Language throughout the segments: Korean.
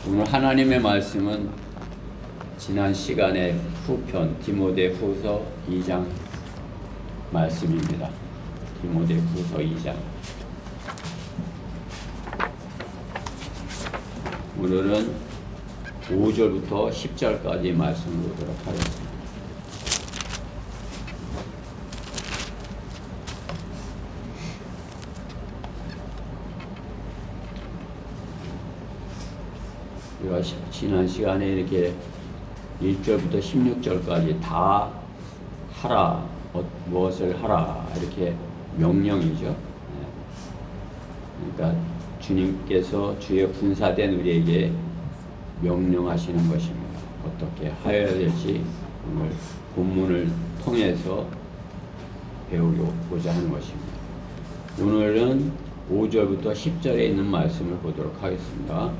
오늘 하나님의 말씀은 지난 시간의 후편 디모데후서 2장 말씀입니다. 디모데후서 2장. 오늘은 5절부터 10절까지 말씀을 보도록 하겠습니다. 우리가 지난 시간에 이렇게 1절부터 16절까지 다 하라, 무엇을 하라, 이렇게 명령이죠. 그러니까 주님께서 주의 군사된 우리에게 명령하시는 것입니다. 어떻게 하여야 될지 오늘 본문을 통해서 배우고자 하는 것입니다. 오늘은 5절부터 10절에 있는 말씀을 보도록 하겠습니다.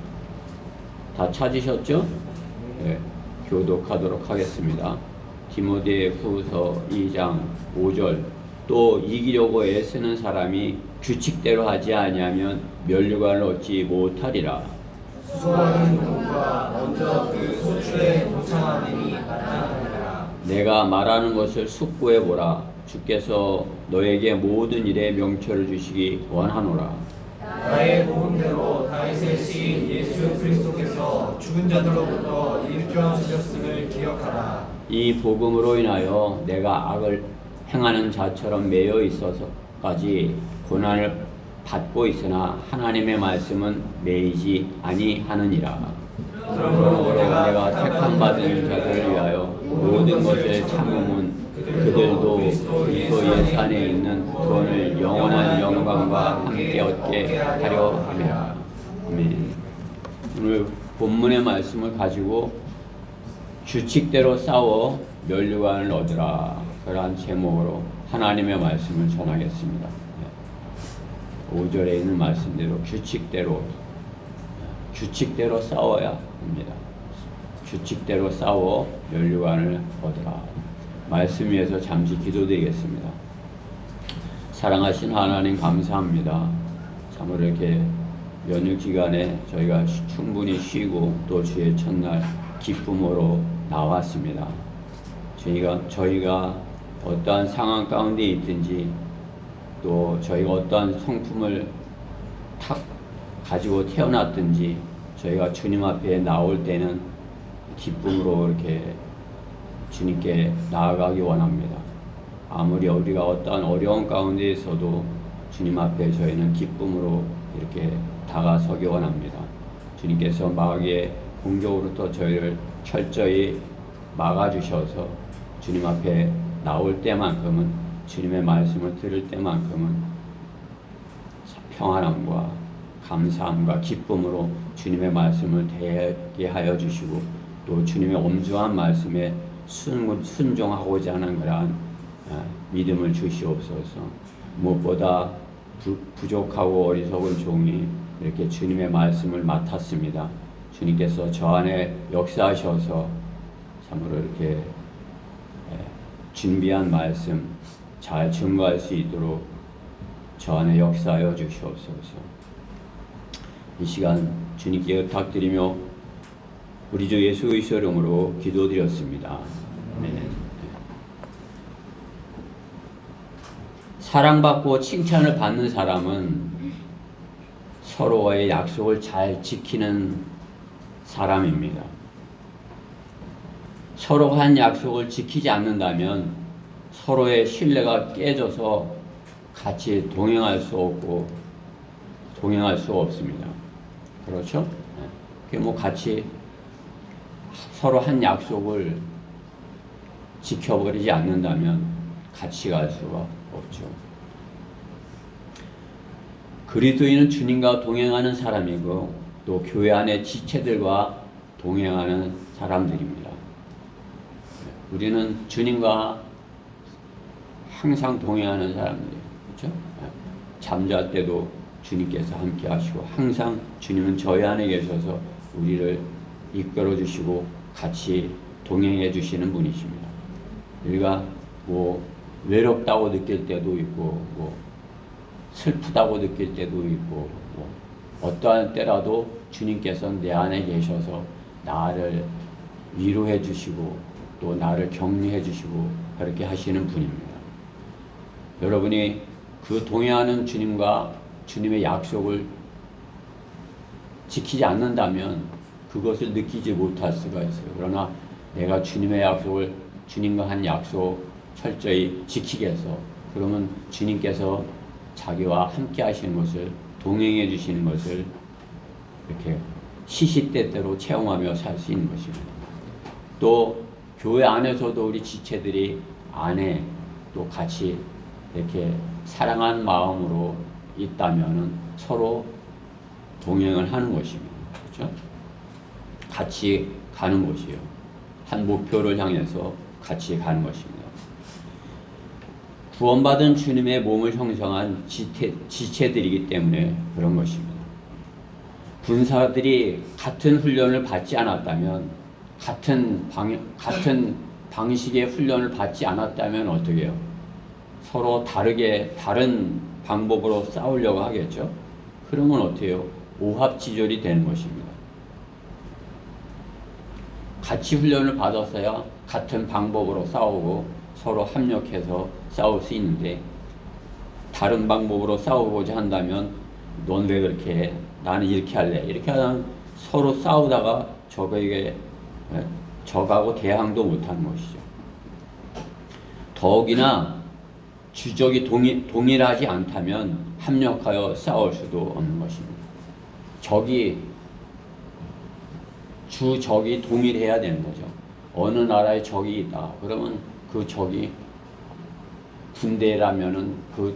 다 찾으셨죠? 네, 교독하도록 하겠습니다. 디모데후서 2장 5절. 또 이기려고 애쓰는 사람이 규칙대로 하지 아니하면 면류관을 얻지 못하리라. 수고하는 누구가 먼저 그 소출에 동참하느니 마땅하니라. 내가 말하는 것을 숙고해 보라. 주께서 너에게 모든 일에 명철을 주시기 원하노라. 나의 복음대로 다윗의 시인 예수 그리스도께서 죽은 자들로부터 일으켜 주셨음을 기억하라. 이 복음으로 인하여 내가 악을 행하는 자처럼 매여 있어서까지 고난을 받고 있으나 하나님의 말씀은 매이지 아니하느니라. 그러므로 내가 택함 받은 자들을 위하여 모든 것을 참음은 그들도 그리스도 예수 안에 있는 구원을 영원한 영광과 함께 얻게 하려 함이라. 아멘. 오늘 본문의 말씀을 가지고 규칙대로 싸워 면류관을 얻으라, 그러한 제목으로 하나님의 말씀을 전하겠습니다. 5절에 있는 말씀대로 규칙대로 싸워야 합니다. 규칙대로 싸워 면류관을 얻으라. 말씀 위에서 잠시 기도드리겠습니다. 사랑하신 하나님, 감사합니다. 참으로 이렇게 연휴 기간에 저희가 충분히 쉬고 또 주의 첫날 기쁨으로 나왔습니다. 저희가 어떠한 상황 가운데 있든지 또 저희가 어떠한 성품을 탁 가지고 태어났든지 저희가 주님 앞에 나올 때는 기쁨으로 이렇게 주님께 나아가기 원합니다. 아무리 우리가 어떠한 어려운 가운데 있어도 주님 앞에 저희는 기쁨으로 이렇게 다가서기 원합니다. 주님께서 마귀의 공격으로부터 저희를 철저히 막아주셔서 주님 앞에 나올 때만큼은, 주님의 말씀을 들을 때만큼은 평안함과 감사함과 기쁨으로 주님의 말씀을 대하게 하여 주시고 또 주님의 엄중한 말씀에 순종하고자 하는 그러한 믿음을 주시옵소서. 무엇보다 부족하고 어리석은 종이 이렇게 주님의 말씀을 맡았습니다. 주님께서 저 안에 역사하셔서 참으로 이렇게 준비한 말씀 잘 증거할 수 있도록 저 안에 역사하여 주시옵소서. 이 시간 주님께 의탁드리며 우리 주 예수 그리스도의 이름으로 기도드렸습니다. 아멘. 사랑받고 칭찬을 받는 사람은 서로와의 약속을 잘 지키는 사람입니다. 서로 한 약속을 지키지 않는다면 서로의 신뢰가 깨져서 같이 동행할 수 없고 동행할 수 없습니다. 그렇죠? 그게 같이 서로 한 약속을 지켜버리지 않는다면 같이 갈 수가 없죠. 그리스도인은 주님과 동행하는 사람이고 또 교회 안의 지체들과 동행하는 사람들입니다. 우리는 주님과 항상 동행하는 사람들이에요. 그렇죠? 잠잘 때도 주님께서 함께 하시고 항상 주님은 저희 안에 계셔서 우리를 이끌어 주시고 같이 동행해 주시는 분이십니다. 우리가 외롭다고 느낄 때도 있고 슬프다고 느낄 때도 있고 어떠한 때라도 주님께서 내 안에 계셔서 나를 위로해 주시고 또 나를 격려해 주시고 그렇게 하시는 분입니다. 여러분이 그 동행하는 주님과 주님의 약속을 지키지 않는다면 그것을 느끼지 못할 수가 있어요. 그러나 내가 주님의 약속을 주님과 한 약속 철저히 지키겠어. 그러면 주님께서 자기와 함께 하시는 것을 동행해 주시는 것을 이렇게 시시때때로 체험하며 살 수 있는 것입니다. 또 교회 안에서도 우리 지체들이 안에 또 같이 이렇게 사랑하는 마음으로 있다면은 서로 동행을 하는 것입니다. 그렇죠? 같이 가는 것이요. 한 목표를 향해서 같이 가는 것입니다. 구원받은 주님의 몸을 형성한 지체들이기 때문에 그런 것입니다. 군사들이 같은 훈련을 받지 않았다면, 같은 방식의 훈련을 받지 않았다면 어떻게 해요? 서로 다른 방법으로 싸우려고 하겠죠? 그러면 어떻게 해요? 오합지졸이 되는 것입니다. 같이 훈련을 받았어야 같은 방법으로 싸우고 서로 합력해서 싸울 수 있는데, 다른 방법으로 싸우고자 한다면 넌 왜 그렇게 해? 나는 이렇게 할래. 이렇게 하면 서로 싸우다가 적하고 대항도 못하는 것이죠. 더욱이나 주적이 동일하지 않다면 합력하여 싸울 수도 없는 것입니다. 주적이 동일해야 되는 거죠. 어느 나라에 적이 있다. 그러면 그 적이 군대라면은 그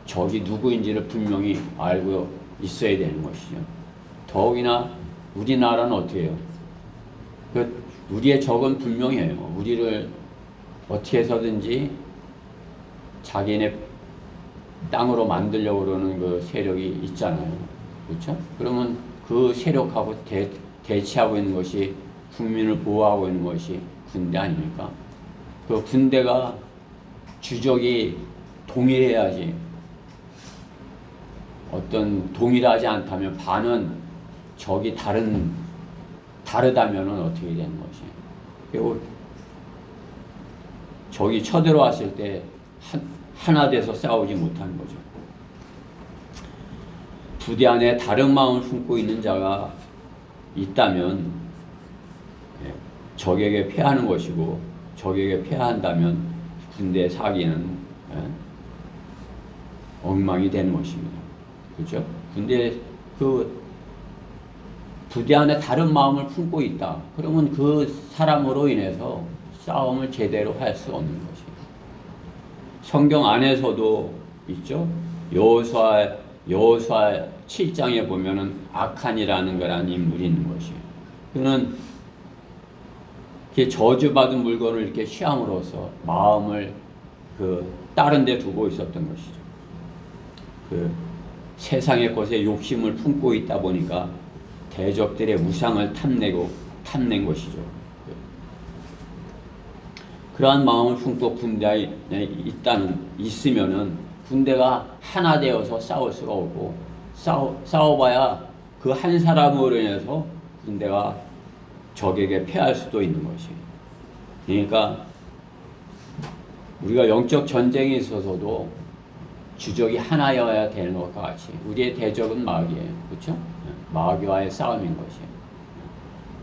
적이 누구인지를 분명히 알고 있어야 되는 것이죠. 더욱이나 우리나라는 어떻게 해요? 우리의 적은 분명해요. 우리를 어떻게 해서든지 자기네 땅으로 만들려고 그러는 그 세력이 있잖아요. 그렇죠? 그러면 그 세력하고 대치하고 있는 것이, 국민을 보호하고 있는 것이 군대 아닙니까? 그 군대가 주적이 동일해야지, 어떤 동일하지 않다면 반은 적이 다르다면 어떻게 되는 것이, 그리고 적이 쳐들어왔을 때 하나 돼서 싸우지 못하는 거죠. 부대 안에 다른 마음을 품고 있는 자가 있다면 적에게 패하는 것이고, 적에게 패한다면 군대 사기는 엉망이 되는 것입니다. 그렇죠? 근데 그 부대 안에 다른 마음을 품고 있다. 그러면 그 사람으로 인해서 싸움을 제대로 할 수 없는 것이에요. 성경 안에서도 있죠. 여호수아 7장에 보면은 아칸이라는 거라는 인물이 있는 것이에요. 그는 저주받은 물건을 이렇게 취함으로써 마음을 다른 데 두고 있었던 것이죠. 세상의 것에 욕심을 품고 있다 보니까 대적들의 우상을 탐낸 것이죠. 그러한 마음을 품고 군대에 있으면은 군대가 하나 되어서 싸울 수가 없고, 싸워봐야 그 한 사람으로 인해서 군대가 적에게 패할 수도 있는 것이에요. 그러니까 우리가 영적 전쟁에 있어서도 주적이 하나여야 되는 것과 같이 우리의 대적은 마귀예요. 그렇죠? 마귀와의 싸움인 것이에요.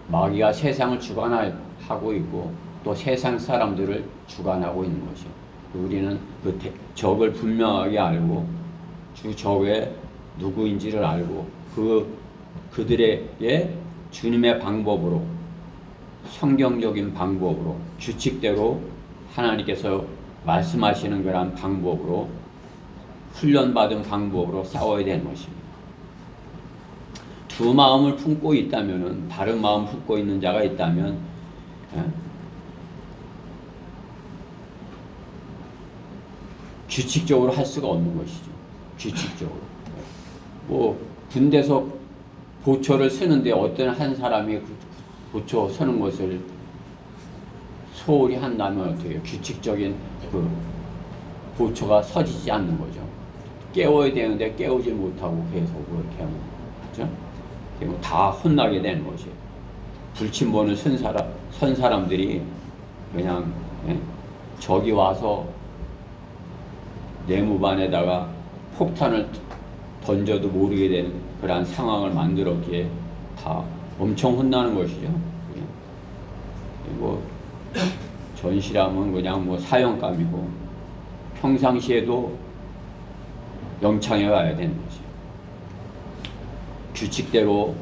마귀가 세상을 주관하고 있고 또 세상 사람들을 주관하고 있는 것이에요. 우리는 그 적을 분명하게 알고 주 적의 누구인지를 알고 그들에게 주님의 방법으로, 성경적인 방법으로, 규칙대로 하나님께서 말씀하시는 그런 방법으로, 훈련받은 방법으로 싸워야 되는 것입니다. 두 마음을 품고 있다면은, 다른 마음 품고 있는 자가 있다면 규칙적으로 할 수가 없는 것이죠. 규칙적으로. 군대에서 보초를 쓰는데 어떤 한 사람이 보초 서는 것을 소홀히 한다면 어떻게 해요? 규칙적인 보초가 서지지 않는 거죠. 깨워야 되는데 깨우지 못하고 계속 그렇게 하는 거죠. 다 혼나게 되는 것이에요. 불침보는 선 사람들이 그냥 적이 와서 내무반에다가 폭탄을 던져도 모르게 되는 그러한 상황을 만들었기에 다 엄청 혼나는 것이죠. 그리고 전시라면 그냥 뭐 사형감이고 평상시에도 영창에 가야 되는 것이에요. 규칙대로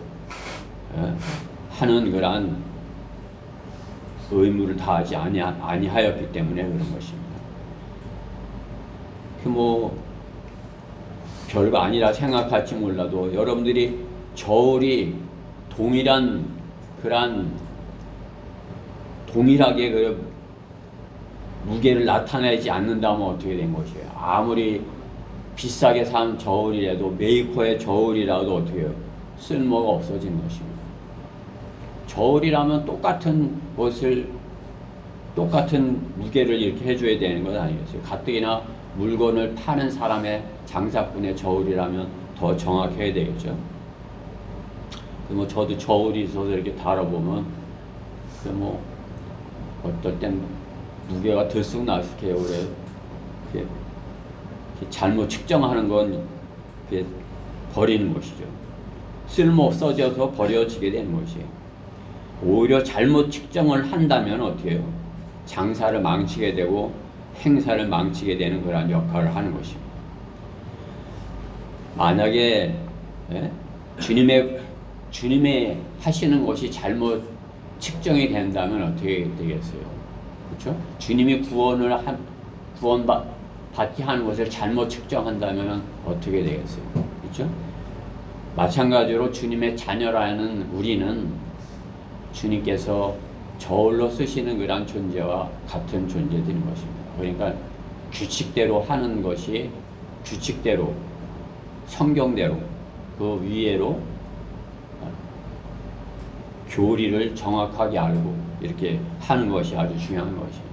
하는 그러한 의무를 다하지 아니하였기 때문에 그런 것입니다. 뭐 별거 아니라 생각할지 몰라도 여러분들이 저울이 동일하게 그 무게를 나타내지 않는다면 어떻게 된 것이에요? 아무리 비싸게 산 저울이라도 메이커의 저울이라도 어떻게 해요? 쓸모가 없어진 것입니다. 저울이라면 똑같은 무게를 이렇게 해줘야 되는 건 아니겠어요? 가뜩이나 물건을 파는 사람의 장사꾼의 저울이라면 더 정확해야 되겠죠. 뭐 저도 저울이 있어서 이렇게 다뤄보면 뭐 어떨 땐 무게가 들쑥날쑥해요. 그래 잘못 측정하는 건 버리는 것이죠. 쓸모 없어져서 버려지게 되는 것이에요. 오히려 잘못 측정을 한다면 어떻게 해요? 장사를 망치게 되고 행사를 망치게 되는 그런 역할을 하는 것입니다. 만약에 주님의 하시는 것이 잘못 측정이 된다면 어떻게 되겠어요? 그렇죠? 주님이 구원받게 하는 것을 잘못 측정한다면 어떻게 되겠어요? 그렇죠? 마찬가지로 주님의 자녀라는 우리는 주님께서 저울로 쓰시는 그런 존재와 같은 존재들인 것입니다. 그러니까 규칙대로 하는 것이 규칙대로 성경대로 그 위에로 교리를 정확하게 알고 이렇게 하는 것이 아주 중요한 것이에요.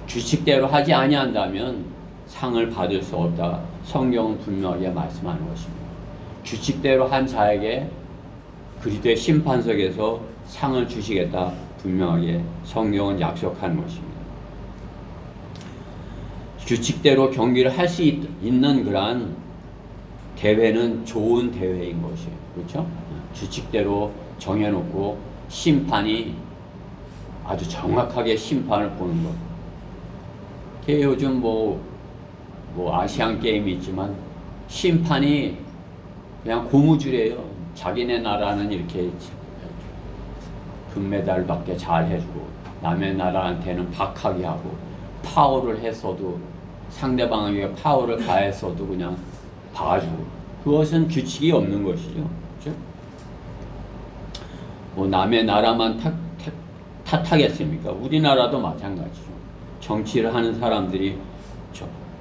규칙대로 하지 아니한다면 상을 받을 수 없다. 성경은 분명하게 말씀하는 것입니다. 규칙대로 한 자에게 그리스도의 심판석에서 상을 주시겠다. 분명하게 성경은 약속하는 것입니다. 규칙대로 경기를 할 수 있는 그러한 대회는 좋은 대회인 것이에요. 그렇죠? 규칙대로 정해놓고 심판이 아주 정확하게 심판을 보는 것. 요즘 뭐 아시안 게임이 있지만 심판이 그냥 고무줄이에요. 자기네 나라는 이렇게 금메달 받게 잘 해주고 남의 나라한테는 박하게 하고 파울을 했어도 상대방에게 파울을 가했어도 그냥 봐주고 그것은 규칙이 없는 것이죠. 그렇죠? 뭐 남의 나라만 탓하겠습니까? 우리나라도 마찬가지죠. 정치를 하는 사람들이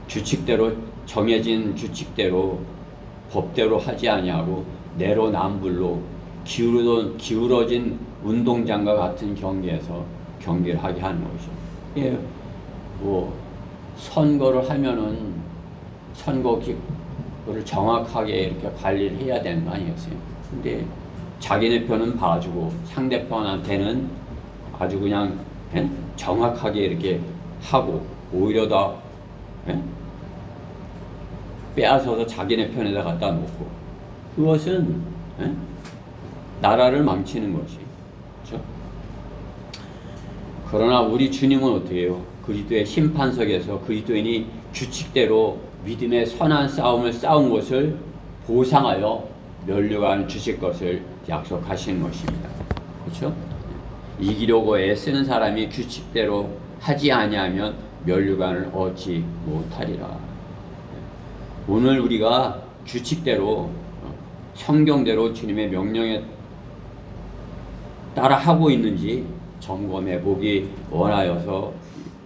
규칙대로 정해진 규칙대로 법대로 하지 아니하고 내로남불로 기울어진 운동장과 같은 경기에서 경기를 하게 하는 것이죠. 예, 뭐 선거를 하면은 선거를 정확하게 이렇게 관리를 해야 되는 거 아니겠어요? 근데 자기네 편은 봐주고 상대편한테는 아주 그냥 정확하게 이렇게 하고 오히려 더 빼앗아서 자기네 편에다 갖다 놓고 그것은 나라를 망치는 것이 그렇죠? 그러나 우리 주님은 어떻게 해요? 그리스도의 심판석에서 그리스도인이 규칙대로 믿음의 선한 싸움을 싸운 것을 보상하여 면류관을 주실 것을 약속하시는 것입니다. 그렇죠? 이기려고 애쓰는 사람이 규칙대로 하지 아니하면 면류관을 얻지 못하리라. 오늘 우리가 규칙대로 성경대로 주님의 명령에 따라 하고 있는지 점검해 보기 원하여서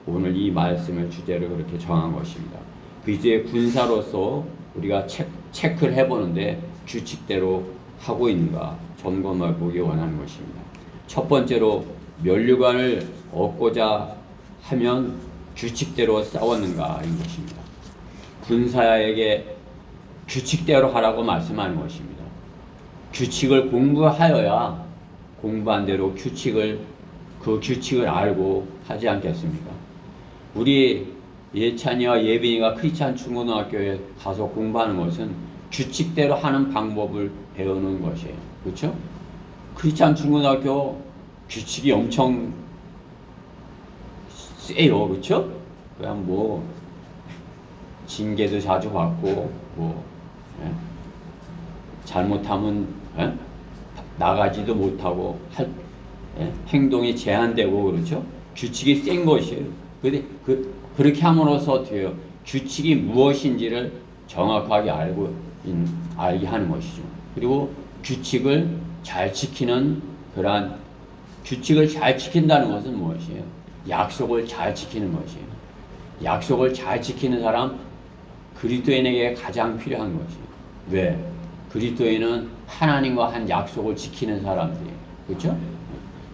오늘 이 말씀을 주제로 그렇게 정한 것입니다. 그리스도의 군사로서 우리가 체크를 해보는데 규칙대로 하고 있는가 점검해 보기 원하는 것입니다. 첫 번째로 면류관을 얻고자 하면 규칙대로 싸웠는가인 것입니다. 군사에게 규칙대로 하라고 말씀하는 것입니다. 규칙을 공부하여야 공부한 대로 그 규칙을 알고 하지 않겠습니까? 우리 예찬이와 예빈이가 크리스찬 중고등학교에 가서 공부하는 것은 규칙대로 하는 방법을 배우는 것이에요. 그렇죠? 크리스찬 중고등학교 규칙이 엄청 세요. 그렇죠? 그냥 뭐 징계도 자주 받고 뭐 잘못하면 나가지도 못하고 행동이 제한되고 그렇죠? 규칙이 센 것이에요. 근데 그렇게 함으로써 어떻게 해요? 규칙이 무엇인지를 정확하게 알게 하는 것이죠. 그리고 규칙을 잘 지키는 규칙을 잘 지킨다는 것은 무엇이에요? 약속을 잘 지키는 것이에요. 약속을 잘 지키는 사람, 그리스도인에게 가장 필요한 것이에요. 왜? 그리스도인은 하나님과 한 약속을 지키는 사람들이에요. 그렇죠?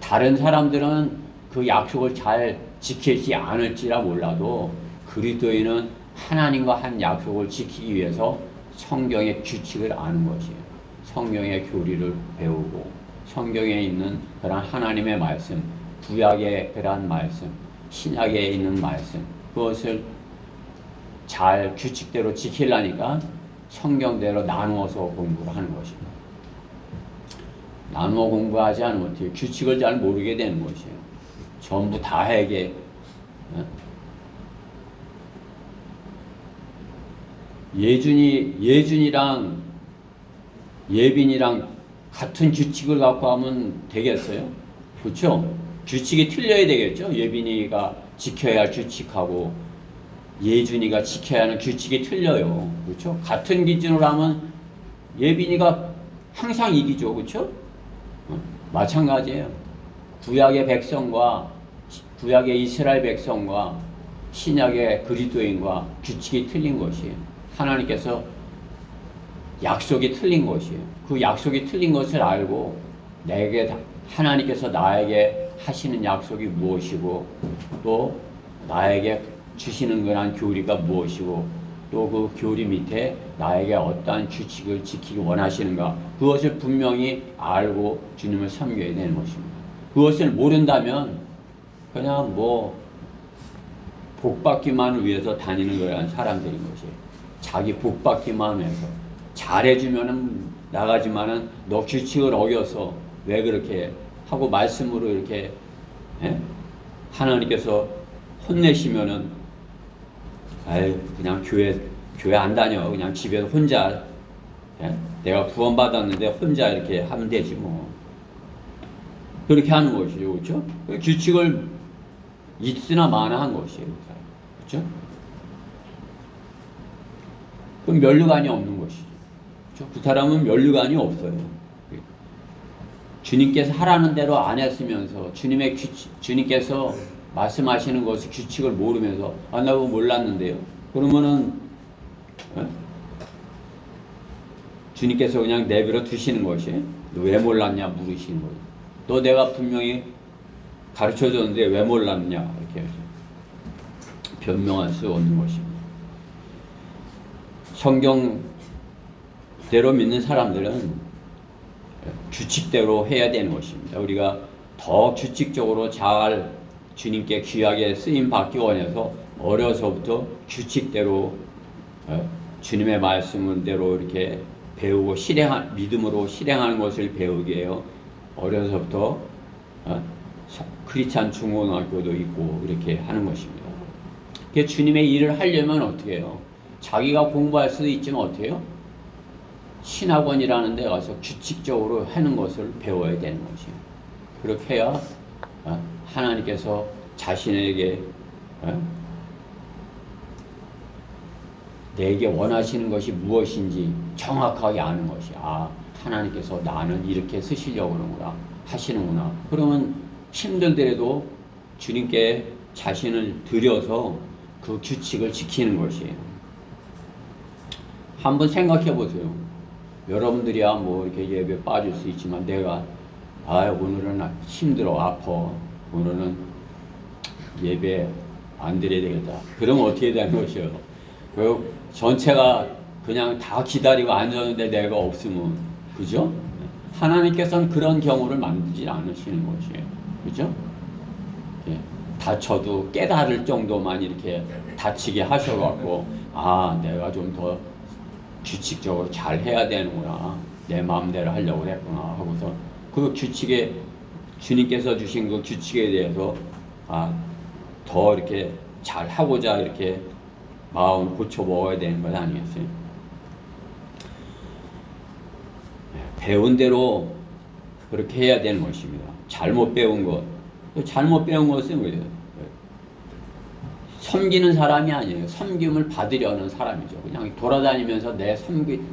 다른 사람들은 그 약속을 잘 지키지 않을지라 몰라도 그리스도인은 하나님과 한 약속을 지키기 위해서 성경의 규칙을 아는 것이에요. 성경의 교리를 배우고 성경에 있는 그런 하나님의 말씀, 구약의 그런 말씀, 신약에 있는 말씀, 그것을 잘 규칙대로 지키려니까 성경대로 나누어서 공부를 하는 것입니다. 나누어 공부하지 않으면 어떻게 규칙을 잘 모르게 되는 것이에요. 전부 다 해게 예준이랑 예빈이랑 같은 규칙을 갖고 하면 되겠어요? 그렇죠? 규칙이 틀려야 되겠죠? 예빈이가 지켜야 할 규칙하고 예준이가 지켜야 하는 규칙이 틀려요. 그렇죠? 같은 기준으로 하면 예빈이가 항상 이기죠. 그렇죠? 마찬가지예요. 구약의 이스라엘 백성과 신약의 그리스도인과 규칙이 틀린 것이에요. 하나님께서 약속이 틀린 것이에요. 그 약속이 틀린 것을 알고 하나님께서 나에게 하시는 약속이 무엇이고 또 나에게 주시는 그런 교리가 무엇이고 또 그 교리 밑에 나에게 어떠한 규칙을 지키기 원하시는가, 그것을 분명히 알고 주님을 섬겨야 되는 것입니다. 그것을 모른다면 그냥 뭐 복받기만 위해서 다니는 거라는 사람들인 것이에요. 자기 복받기만 해서 잘해주면은 나가지만은 너 규칙을 어겨서 왜 그렇게 하고 말씀으로 이렇게 하나님께서 혼내시면은 그냥 교회 안 다녀. 그냥 집에서 혼자 내가 구원받았는데 혼자 이렇게 하면 되지 뭐. 그렇게 하는 것이죠. 그렇죠? 규칙을 있으나 마나 한 것이에요. 그렇죠? 그럼 면류관이 없는 것이죠. 그렇죠? 그 사람은 면류관이 없어요. 주님께서 하라는 대로 안 했으면서 주님께서 말씀하시는 것을 규칙을 모르면서 나 그거 몰랐는데요. 그러면은 주님께서 그냥 내버려 두시는 것이 너 왜 몰랐냐 물으시는 거예요. 너 내가 분명히 가르쳐줬는데 왜 몰랐냐 이렇게 변명할 수 없는 것입니다. 성경대로 믿는 사람들은 규칙대로 해야 되는 것입니다. 우리가 더 규칙적으로 잘 주님께 귀하게 쓰임 받기 원해서 어려서부터 규칙대로 주님의 말씀대로 이렇게 배우고 믿음으로 실행하는 것을 배우게 해요. 어려서부터 크리스찬 중고등학교도 있고 이렇게 하는 것입니다. 주님의 일을 하려면 어떻게 해요? 자기가 공부할 수도 있지만 어떻게 해요? 신학원이라는 데 가서 규칙적으로 하는 것을 배워야 되는 것이에요. 그렇게 해야 하나님께서 자신에게 내게 원하시는 것이 무엇인지 정확하게 아는 것이 하나님께서 나는 이렇게 쓰시려고 그러는구나 하시는구나. 그러면 힘들더라도 주님께 자신을 들여서 그 규칙을 지키는 것이에요. 한번 생각해 보세요. 여러분들이야 뭐 이렇게 예배 빠질 수 있지만 내가 오늘은 힘들어 아파 오늘은 예배 안 드려야 되겠다. 그러면 어떻게 되는 것이에요? 그 전체가 그냥 다 기다리고 앉았는데 내가 없으면 그죠? 하나님께서는 그런 경우를 만들지 않으시는 것이에요. 그죠? 예. 다쳐도 깨달을 정도만 이렇게 다치게 하셔갖고, 아, 내가 좀 더 규칙적으로 잘 해야 되는구나. 내 마음대로 하려고 했구나. 하고서 그 규칙에, 주님께서 주신 그 규칙에 대해서, 아, 더 이렇게 잘 하고자 이렇게 마음을 고쳐 먹어야 되는 것 아니겠어요? 배운 대로 그렇게 해야 되는 것입니다. 잘못 배운 것, 잘못 배운 것은 뭐예요? 섬기는 사람이 아니에요. 섬김을 받으려는 사람이죠. 그냥 돌아다니면서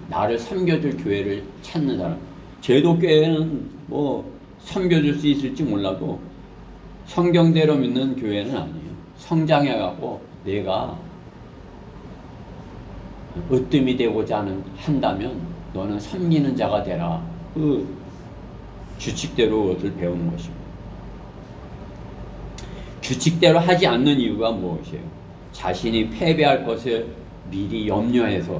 나를 섬겨줄 교회를 찾는 사람. 제도교회는 뭐 섬겨줄 수 있을지 몰라도 성경대로 믿는 교회는 아니에요. 성장해갖고 내가 으뜸이 되고자 한다면 너는 섬기는 자가 되라. 그 규칙대로 그것을 배우는 것입니다. 규칙대로 하지 않는 이유가 무엇이에요? 자신이 패배할 것을 미리 염려해서,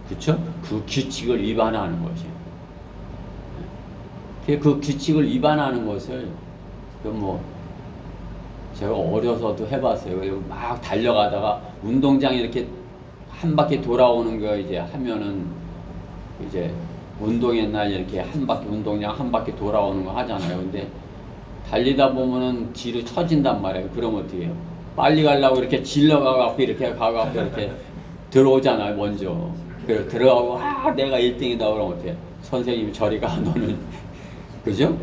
그렇죠? 그 규칙을 위반하는 것이에요. 그 규칙을 위반하는 것을 제가 어려서도 해봤어요. 막 달려가다가 운동장에 이렇게 한 바퀴 돌아오는 거 이제 하면은 이제 운동의 날 이렇게 운동장 한 바퀴 돌아오는 거 하잖아요. 근데 달리다 보면은 뒤로 처진단 말이에요. 그럼 어떻게 해요? 빨리 가려고 이렇게 질러가갖고 이렇게 가갖고 이렇게 들어오잖아요. 먼저. 그래 들어가고 내가 1등이다 그러면 어떻게 해? 선생님이 저리 가 너는. 그죠?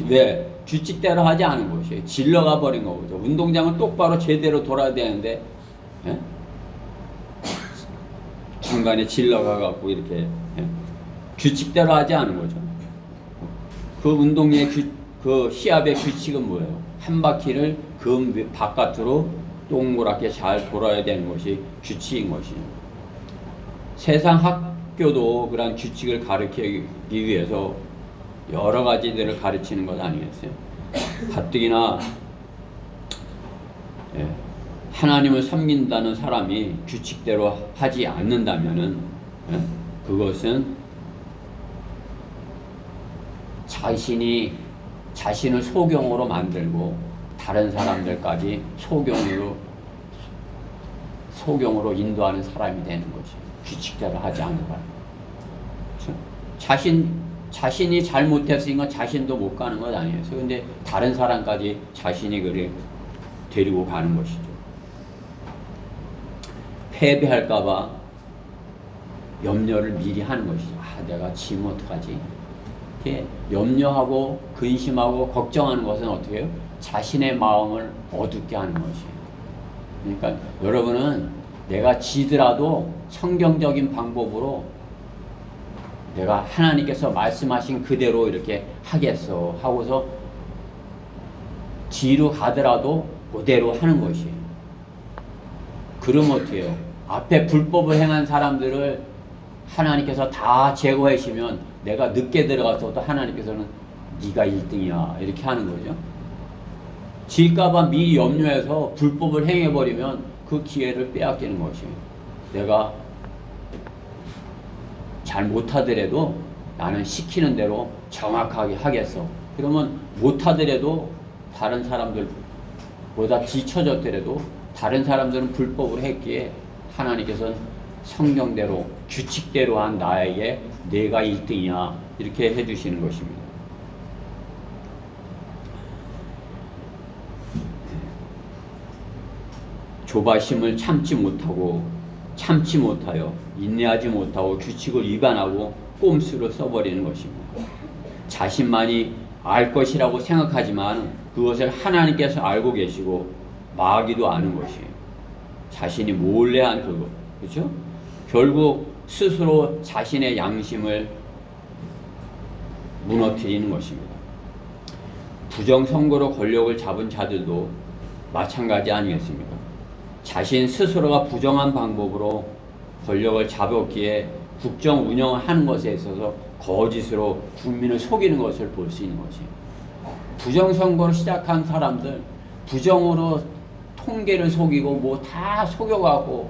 왜? 규칙대로 하지 않은 것이에요. 질러가 버린 거죠. 운동장은 똑바로 제대로 돌아야 되는데, 예? 중간에 질러가갖고 이렇게, 예? 규칙대로 하지 않은 거죠. 그 운동의 그 시합의 규칙은 뭐예요? 한 바퀴를 그 바깥으로 동그랗게 잘 돌아야 되는 것이 규칙인 것이에요. 세상 학교도 그런 규칙을 가르치기 위해서 여러 가지들을 가르치는 것 아니겠어요? 가뜩이나 하나님을 섬긴다는 사람이 규칙대로 하지 않는다면은 그것은 자신을 소경으로 만들고 다른 사람들까지 소경으로 인도하는 사람이 되는 거지. 규칙대로 하지 않는 사람. 자신이 잘못했으니까 자신도 못 가는 것 아니에요. 근데 다른 사람까지 자신이 그래 데리고 가는 것이죠. 패배할까봐 염려를 미리 하는 것이죠. 내가 지면 어떡하지? 이렇게 염려하고 근심하고 걱정하는 것은 어떻게 해요? 자신의 마음을 어둡게 하는 것이에요. 그러니까 여러분은 내가 지더라도 성경적인 방법으로 내가 하나님께서 말씀하신 그대로 이렇게 하겠어 하고서 뒤로 가더라도 그대로 하는 것이에요. 그러면 어떻게 해요? 앞에 불법을 행한 사람들을 하나님께서 다 제거하시면 내가 늦게 들어가서도 하나님께서는 네가 1등이야 이렇게 하는 거죠. 질까봐 미리 염려해서 불법을 행해버리면 그 기회를 빼앗기는 것이에요. 내가 잘 못하더라도 나는 시키는 대로 정확하게 하겠어. 그러면 못하더라도 다른 사람들보다 뒤처졌더라도 다른 사람들은 불법을 했기에 하나님께서는 성경대로 규칙대로 한 나에게 내가 1등이야 이렇게 해주시는 것입니다. 조바심을 참지 못하여 인내하지 못하고 규칙을 위반하고 꼼수를 써버리는 것입니다. 자신만이 알 것이라고 생각하지만 그것을 하나님께서 알고 계시고 마귀도 아는 것이에요. 자신이 몰래 한 그것, 그렇죠? 결국 스스로 자신의 양심을 무너뜨리는 것입니다. 부정선거로 권력을 잡은 자들도 마찬가지 아니겠습니까? 자신 스스로가 부정한 방법으로 권력을 잡았기에 국정 운영을 하는 것에 있어서 거짓으로 국민을 속이는 것을 볼 수 있는 것이에요. 부정선거로 시작한 사람들, 부정으로 통계를 속이고 뭐 다 속여가고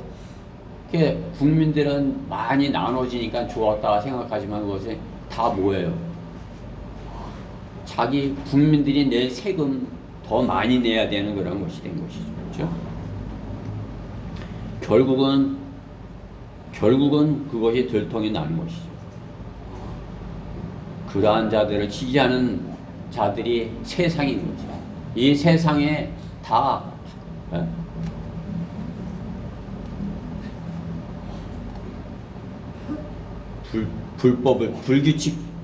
이렇게 국민들은 많이 나눠지니까 좋았다 생각하지만 그것이 다 뭐예요? 자기 국민들이 낼 세금 더 많이 내야 되는 그런 것이 된 것이죠. 그렇죠? 결국은 그것이 들통이 나는 것이죠. 그러한 자들을 지지하는 자들이 세상인 거죠. 이 세상에 다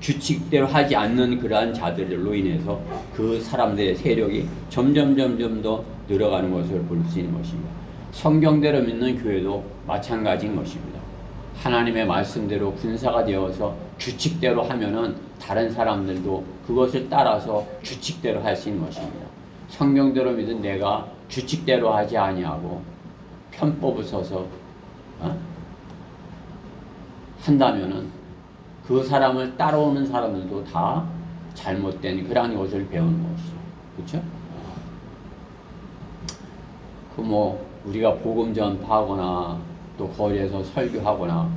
규칙대로 하지 않는 그러한 자들로 인해서 그 사람들의 세력이 점점 더 늘어가는 것을 볼 수 있는 것입니다. 성경대로 믿는 교회도 마찬가지인 것입니다. 하나님의 말씀대로 군사가 되어서 규칙대로 하면은 다른 사람들도 그것을 따라서 규칙대로 할 수 있는 것입니다. 성경대로 믿은 내가 규칙대로 하지 아니하고 편법을 써서 한다면은 그 사람을 따라오는 사람들도 다 잘못된 그러한 것을 배우는 것이죠. 그렇죠? 우리가 복음 전파하거나 또 거리에서 설교하거나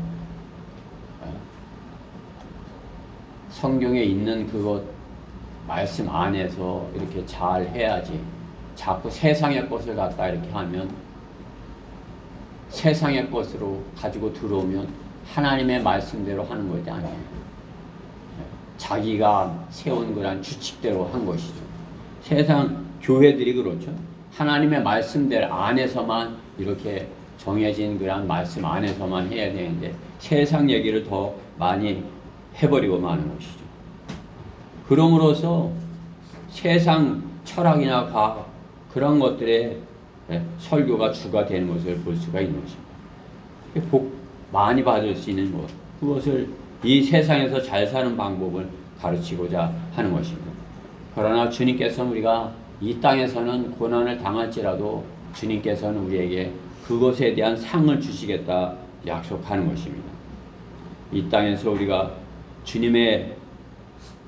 성경에 있는 그것 말씀 안에서 이렇게 잘 해야지. 자꾸 세상의 것을 갖다 이렇게 하면 세상의 것으로 가지고 들어오면 하나님의 말씀대로 하는 것이 아니에요. 자기가 세운 그런 규칙대로 한 것이죠. 세상 교회들이 그렇죠. 하나님의 말씀대로 안에서만 이렇게 정해진 그런 말씀 안에서만 해야 되는데 세상 얘기를 더 많이 해버리고 마는 것이죠. 그럼으로써 세상 철학이나 과학 그런 것들의 설교가 주가 되는 것을 볼 수가 있는 것입니다. 복 많이 받을 수 있는 것, 그것을 이 세상에서 잘 사는 방법을 가르치고자 하는 것입니다. 그러나 주님께서는 우리가 이 땅에서는 고난을 당할지라도 주님께서는 우리에게 그것에 대한 상을 주시겠다 약속하는 것입니다. 이 땅에서 우리가 주님의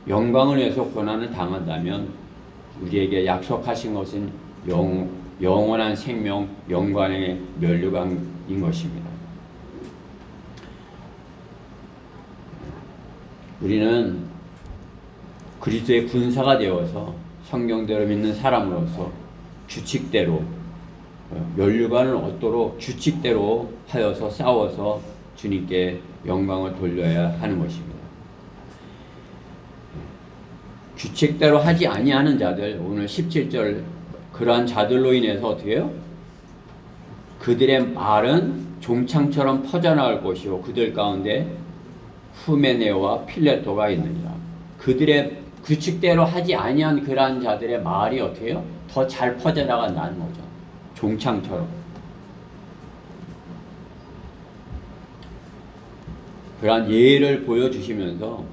영광을 위해서 고난을 당한다면 우리에게 약속하신 것은 영원한 생명, 영광의 면류관인 것입니다. 우리는 그리스도의 군사가 되어서 성경대로 믿는 사람으로서 규칙대로 면류관을 얻도록 규칙대로 하여서 싸워서 주님께 영광을 돌려야 하는 것입니다. 규칙대로 하지 아니하는 자들, 오늘 17절 그러한 자들로 인해서 어떻게 해요? 그들의 말은 종창처럼 퍼져나갈 것이요 그들 가운데 후메네오와 필레토가 있느니라. 그들의 규칙대로 하지 아니한 그러한 자들의 말이 어떻게 해요? 더 잘 퍼져나간다는 거죠. 종창처럼. 그러한 예를 보여주시면서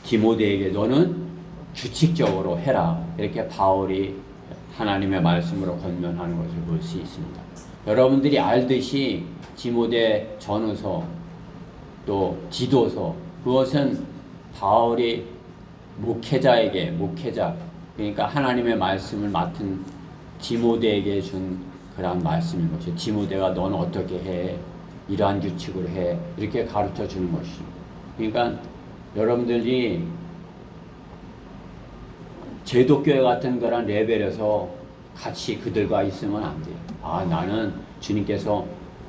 디모데에게 너는 규칙적으로 해라. 이렇게 바울이 하나님의 말씀으로 권면하는 것을 볼 수 있습니다. 여러분들이 알듯이 디모데 전후서 또 디도서 그것은 바울이 목회자 그러니까 하나님의 말씀을 맡은 디모데에게 준 그런 말씀인 것이죠. 디모데가 너는 어떻게 해? 이러한 규칙을 해. 이렇게 가르쳐 주는 것이죠. 그러니까 여러분들이 제독교회 같은 그런 레벨에서 같이 그들과 있으면 안 돼요. 나는 주님께서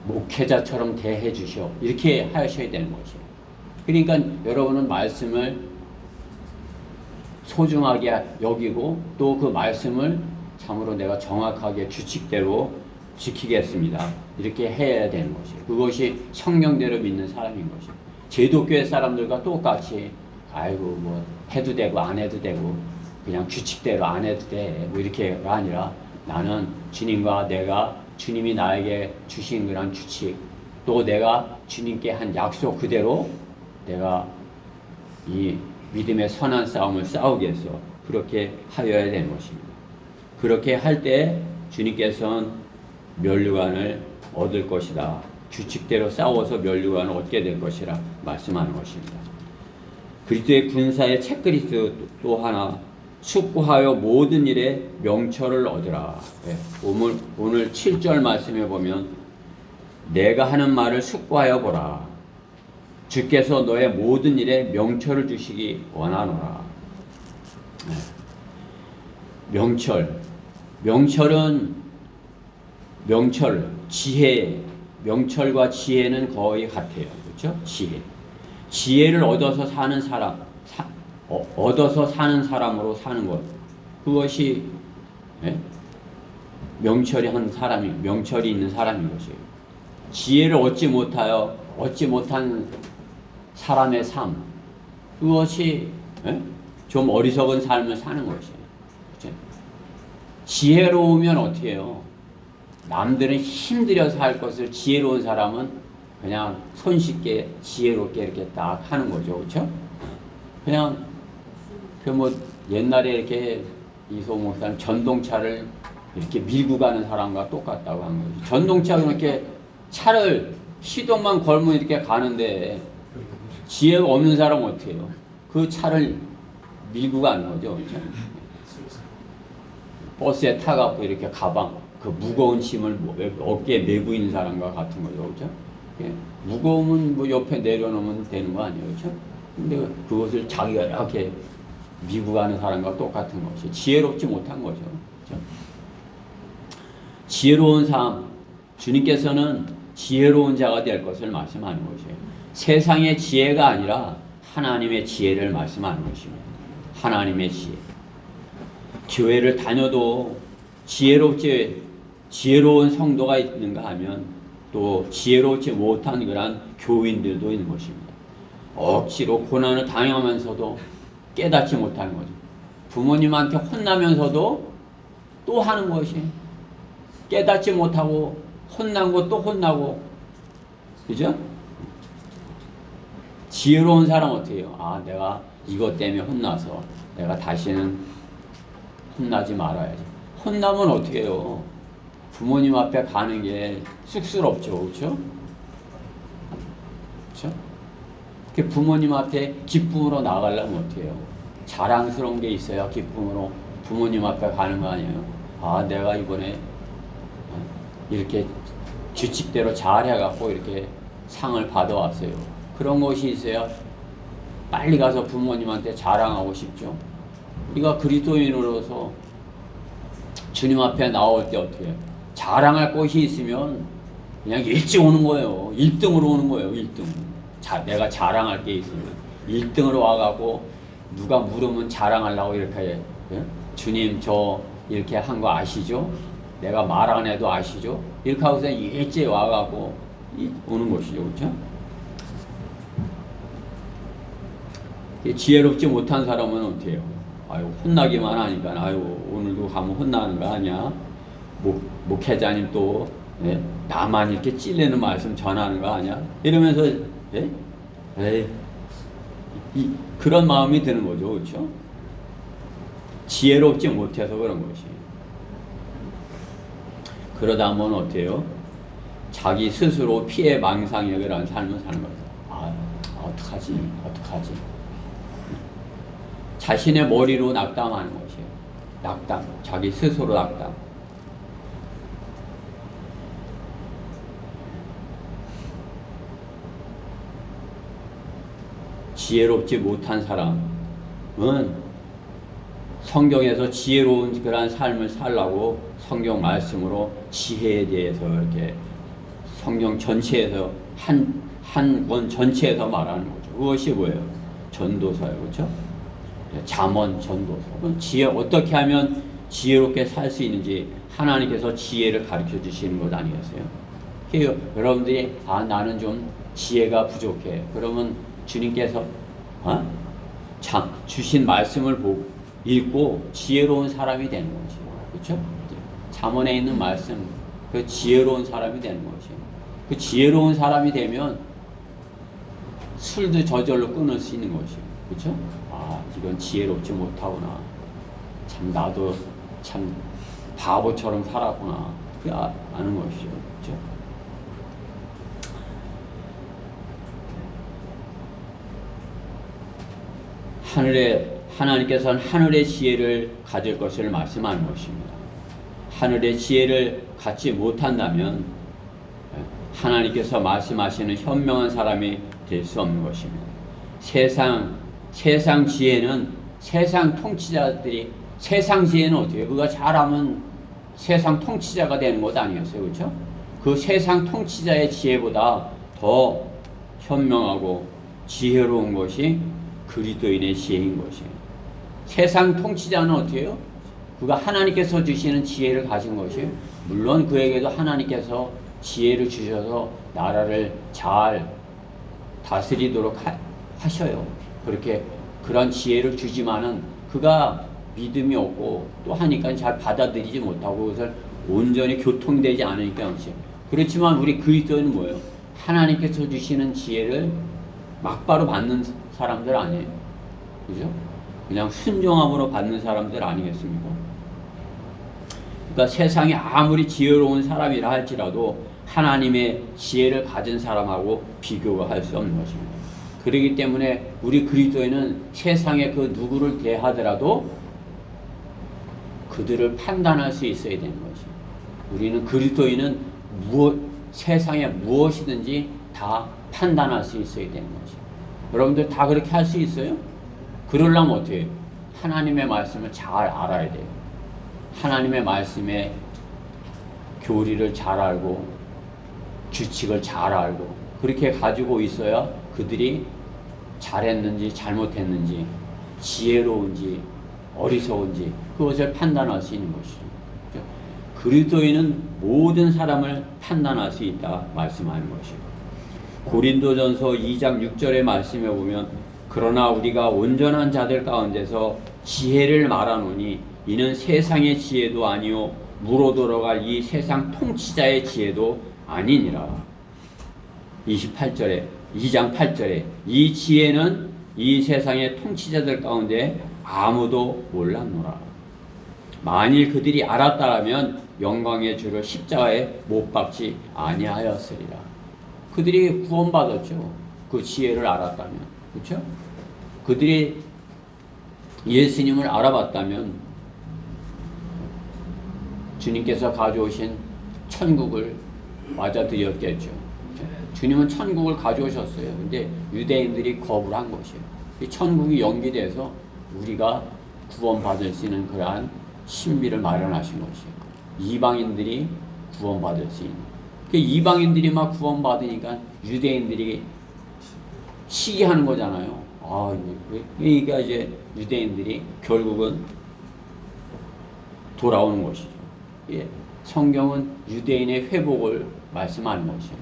목회자처럼 대해 주셔. 이렇게 하셔야 되는 것이에요. 그러니까 여러분은 말씀을 소중하게 여기고 또 그 말씀을 참으로 내가 정확하게 규칙대로 지키겠습니다. 이렇게 해야 되는 것이에요. 그것이 성경대로 믿는 사람인 것이에요. 제독교회 사람들과 똑같이 해도 되고 안 해도 되고 그냥 규칙대로 안 해도 돼. 이렇게가 아니라 나는 주님과 내가 주님이 나에게 주신 그런 규칙 또 내가 주님께 한 약속 그대로 내가 이 믿음의 선한 싸움을 싸우겠어. 그렇게 하여야 되는 것입니다. 그렇게 할 때 주님께서는 면류관을 얻을 것이다. 규칙대로 싸워서 면류관을 얻게 될 것이라 말씀하는 것입니다. 그리스도의 군사의 체크리스트 또 하나 숙고하여 모든 일에 명철을 얻으라. 오늘 7절 말씀에 보면 내가 하는 말을 숙고하여 보라. 주께서 너의 모든 일에 명철을 주시기 원하노라. 명철. 지혜, 명철과 지혜는 거의 같아요. 그렇죠? 지혜를 얻어서 사는 사람, 얻어서 사는 사람으로 사는 것. 그것이 명철이 있는 사람인 것이에요. 지혜를 얻지 못한 사람의 삶. 그것이 좀 어리석은 삶을 사는 것이에요. 그렇죠? 지혜로우면 어떻게 해요? 남들은 힘들여서 할 것을 지혜로운 사람은 그냥 손쉽게 지혜롭게 이렇게 딱 하는 거죠. 그렇죠? 그냥 옛날에 이렇게 이소호 목사님 전동차를 이렇게 밀고 가는 사람과 똑같다고 한 거죠. 전동차가 이렇게 차를 시동만 걸면 이렇게 가는데 지혜가 없는 사람은 어떻게 해요? 그 차를 밀고 가는 거죠. 그렇죠? 버스에 타갖고 이렇게 그 무거운 짐을 어깨에 메고 있는 사람과 같은 거죠. 그렇죠? 무거우면 옆에 내려놓으면 되는 거 아니에요. 그렇죠? 근데 그것을 자기가 이렇게 밀고 가는 사람과 똑같은 것이 지혜롭지 못한 거죠. 그렇죠? 지혜로운 삶, 주님께서는 지혜로운 자가 될 것을 말씀하는 것이에요. 세상의 지혜가 아니라 하나님의 지혜를 말씀하는 것입니다. 하나님의 지혜. 교회를 다녀도 지혜로운 성도가 있는가 하면 또 지혜롭지 못한 그런 교인들도 있는 것입니다. 억지로 고난을 당하면서도 깨닫지 못하는 거죠. 부모님한테 혼나면서도 또 하는 것이 깨닫지 못하고 혼난 거 또 혼나고, 그죠? 지혜로운 사람은 어떻게 해요? 아, 내가 이것 때문에 혼나서 내가 다시는 혼나지 말아야지. 혼나면 어떻게 해요? 부모님 앞에 가는 게 쑥스럽죠. 그렇죠? 그렇죠? 부모님 앞에 기쁨으로 나가려면 어떻게 해요? 자랑스러운 게 있어야 기쁨으로 부모님 앞에 가는 거 아니에요? 아, 내가 이번에 이렇게 규칙대로 잘해갖고 이렇게 상을 받아왔어요. 그런 것이 있어야 빨리 가서 부모님한테 자랑하고 싶죠. 우리가 그리스도인으로서 주님 앞에 나올 때 어떻게 해요? 자랑할 것이 있으면 그냥 일찍 오는 거예요. 1등으로 오는 거예요. 1등. 내가 자랑할 게 있으면 1등으로 와갖고 누가 물으면 자랑하려고 이렇게 해. 예? 주님 저 이렇게 한 거 아시죠? 내가 말 안 해도 아시죠? 이렇게 하고서 일찍 와갖고 오는 것이죠. 그렇죠? 지혜롭지 못한 사람은 어떻게 해요? 아유, 혼나기만 하니까, 아유, 오늘도 가면 혼나는 거 아니야? 목회자님 또, 나만 이렇게 찔리는 말씀 전하는 거 아니야? 이러면서, 그런 마음이 드는 거죠. 그렇죠? 지혜롭지 못해서 그런 것이. 그러다 보면 어때요? 자기 스스로 피해 망상의 그런 삶을 사는 거죠. 어떡하지? 자신의 머리로 낙담하는 것이에요. 낙담. 자기 스스로 낙담. 지혜롭지 못한 사람은 성경에서 지혜로운 그러한 삶을 살라고 성경 말씀으로 지혜에 대해서 이렇게 성경 전체에서 한 권 전체에서 말하는 거죠. 그것이 뭐예요? 전도서예요. 그렇죠? 잠언 전도서. 지혜 어떻게 하면 지혜롭게 살 수 있는지 하나님께서 지혜를 가르쳐 주시는 것 아니겠어요? 여러분들이 나는 좀 지혜가 부족해. 그러면 주님께서 주신 말씀을 읽고 지혜로운 사람이 되는 거죠. 그렇죠? 잠언에 있는 말씀, 그 지혜로운 사람이 되는 거죠. 그 지혜로운 사람이 되면 술도 저절로 끊을 수 있는 것이에요. 그렇죠? 이건 지혜롭지 못하구나. 참 나도 참 바보처럼 살았구나. 그게 아는 것이죠. 그렇죠? 하나님께서는 하늘의 지혜를 가질 것을 말씀하는 것입니다. 하늘의 지혜를 갖지 못한다면 하나님께서 말씀하시는 현명한 사람이 될 수 없는 것입니다. 세상 지혜는 세상 통치자들이 세상 지혜는 어떻게 해요? 그가 잘하면 세상 통치자가 되는 것 아니겠어요? 그렇죠? 그 세상 통치자의 지혜보다 더 현명하고 지혜로운 것이 그리스도인의 지혜인 것이에요. 세상 통치자는 어떻게 해요? 그가 하나님께서 주시는 지혜를 가진 것이에요. 물론 그에게도 하나님께서 지혜를 주셔서 나라를 잘 다스리도록 하셔요. 그렇게 그런 지혜를 주지만은 그가 믿음이 없고 또 하니까 잘 받아들이지 못하고 그것을 온전히 교통되지 않으니까 그렇지. 그렇지만 우리 그리스도인은 뭐예요? 하나님께서 주시는 지혜를 막바로 받는 사람들 아니에요. 그죠? 그냥 순종함으로 받는 사람들 아니겠습니까? 그러니까 세상에 아무리 지혜로운 사람이라 할지라도 하나님의 지혜를 가진 사람하고 비교가 할 수 없는 것입니다. 그렇기 때문에 우리 그리스도인은 세상에 그 누구를 대하더라도 그들을 판단할 수 있어야 되는 것이에요. 우리는 그리스도인은 세상에 무엇이든지 다 판단할 수 있어야 되는 것이에요. 여러분들 다 그렇게 할 수 있어요? 그러려면 어떻게 해요? 하나님의 말씀을 잘 알아야 돼요. 하나님의 말씀의 교리를 잘 알고 규칙을 잘 알고 그렇게 가지고 있어야 그들이 잘했는지 잘못했는지 지혜로운지 어리석은지 그것을 판단할 수 있는 것이죠. 그리스도인은 모든 사람을 판단할 수 있다 말씀하는 것이죠. 고린도전서 2장 6절의 말씀에 보면 그러나 우리가 온전한 자들 가운데서 지혜를 말하노니 이는 세상의 지혜도 아니요 무로 돌아갈 이 세상 통치자의 지혜도 아니니라. 28절에 2장 8절에 이 지혜는 이 세상의 통치자들 가운데 아무도 몰랐노라. 만일 그들이 알았다면 영광의 주를 십자가에 못 박지 아니하였으리라. 그들이 구원받았죠. 그 지혜를 알았다면. 그렇죠? 그들이 예수님을 알아봤다면 주님께서 가져오신 천국을 맞아들였겠죠. 주님은 천국을 가져오셨어요. 근데 유대인들이 거부를 한 것이에요. 이 천국이 연기돼서 우리가 구원받을 수 있는 그러한 신비를 마련하신 것이에요. 이방인들이 구원받을 수 있는. 이방인들이 막 구원받으니까 유대인들이 시기하는 거잖아요. 그러니까 이제 유대인들이 결국은 돌아오는 것이죠. 예. 성경은 유대인의 회복을 말씀하는 것이에요.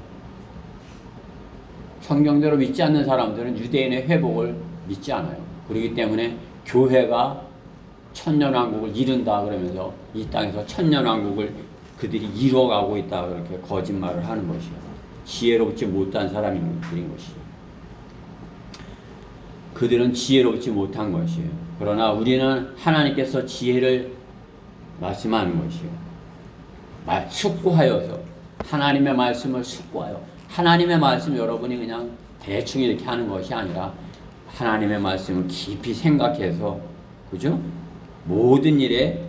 성경대로 믿지 않는 사람들은 유대인의 회복을 믿지 않아요. 그렇기 때문에 교회가 천년왕국을 이룬다 그러면서 이 땅에서 천년왕국을 그들이 이루어가고 있다 그렇게 거짓말을 하는 것이에요. 지혜롭지 못한 사람들인 것이죠. 그들은 지혜롭지 못한 것이에요. 그러나 우리는 하나님께서 지혜를 말씀하는 것이에요. 숙고하여서 하나님의 말씀을 숙고하여 하나님의 말씀 여러분이 그냥 대충 이렇게 하는 것이 아니라 하나님의 말씀을 깊이 생각해서 그죠? 모든 일에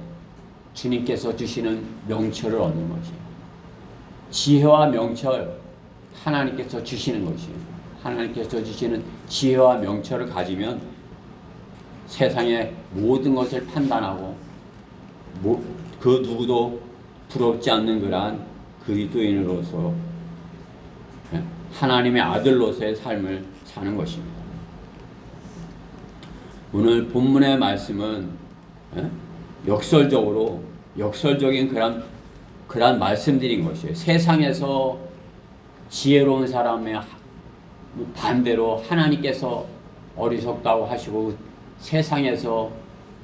주님께서 주시는 명철을 얻는 것이에요. 지혜와 명철 하나님께서 주시는 것이에요. 하나님께서 주시는 지혜와 명철을 가지면 세상의 모든 것을 판단하고 그 누구도 부럽지 않는 그러한 그리스도인으로서 하나님의 아들로서의 삶을 사는 것입니다. 오늘 본문의 말씀은 역설적인 그런 말씀들인 것이에요. 세상에서 지혜로운 사람의 반대로 하나님께서 어리석다고 하시고 세상에서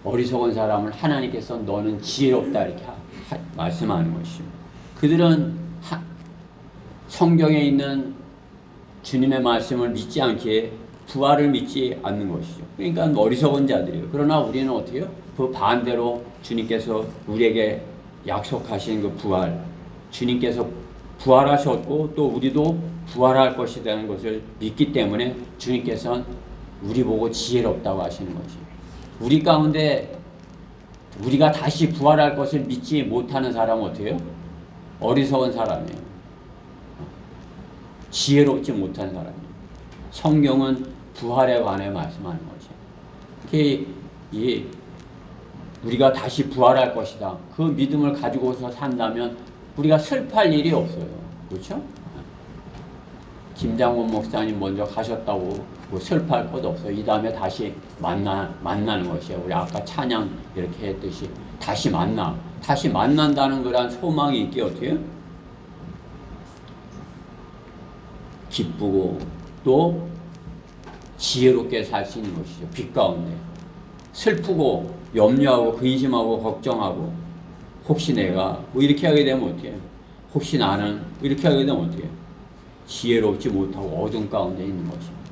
어리석은 사람을 하나님께서 너는 지혜롭다 이렇게 말씀하는 것이죠. 그들은 성경에 있는 주님의 말씀을 믿지 않기에 부활을 믿지 않는 것이죠. 그러니까 어리석은 자들이에요. 그러나 우리는 어떻게 해요? 그 반대로 주님께서 우리에게 약속하신 그 부활, 주님께서 부활하셨고 또 우리도 부활할 것이라는 것을 믿기 때문에 주님께서는 우리 보고 지혜롭다고 하시는 것이에요. 우리 가운데 우리가 다시 부활할 것을 믿지 못하는 사람은 어떻게 해요? 어리석은 사람이에요. 지혜롭지 못한 사람이에요. 성경은 부활에 관해 말씀하는 것이에요. 이 우리가 다시 부활할 것이다. 그 믿음을 가지고서 산다면 우리가 슬퍼할 일이 없어요. 그렇죠? 김장원 목사님 먼저 가셨다고 뭐 슬퍼할 것도 없어요. 이 다음에 다시 만나는 것이에요. 우리 아까 찬양 이렇게 했듯이 다시 만난다는 그런 소망이 있게 어떻게 해요? 기쁘고 또 지혜롭게 살 수 있는 것이죠. 빛 가운데 슬프고 염려하고 근심하고 걱정하고 혹시 내가 뭐 이렇게 하게 되면 어떻게 해요? 혹시 나는 이렇게 하게 되면 어떻게 해요? 지혜롭지 못하고 어둠 가운데 있는 것입니다.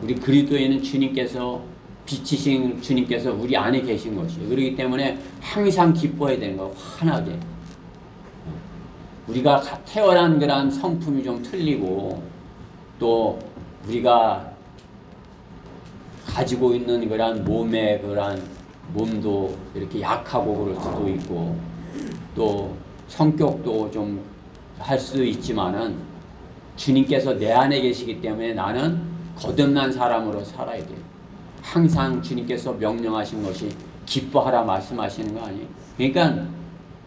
우리 그리스도에는 주님께서 빛이신 주님께서 우리 안에 계신 것이에요. 그렇기 때문에 항상 기뻐해야 되는 거 환하게. 우리가 태어난 그런 성품이 좀 틀리고 또 우리가 가지고 있는 그런 몸의 그런 몸도 이렇게 약하고 그럴 수도 있고 또 성격도 좀 할 수 있지만은 주님께서 내 안에 계시기 때문에 나는 거듭난 사람으로 살아야 돼요. 항상 주님께서 명령하신 것이 기뻐하라 말씀하시는 거 아니에요. 그러니까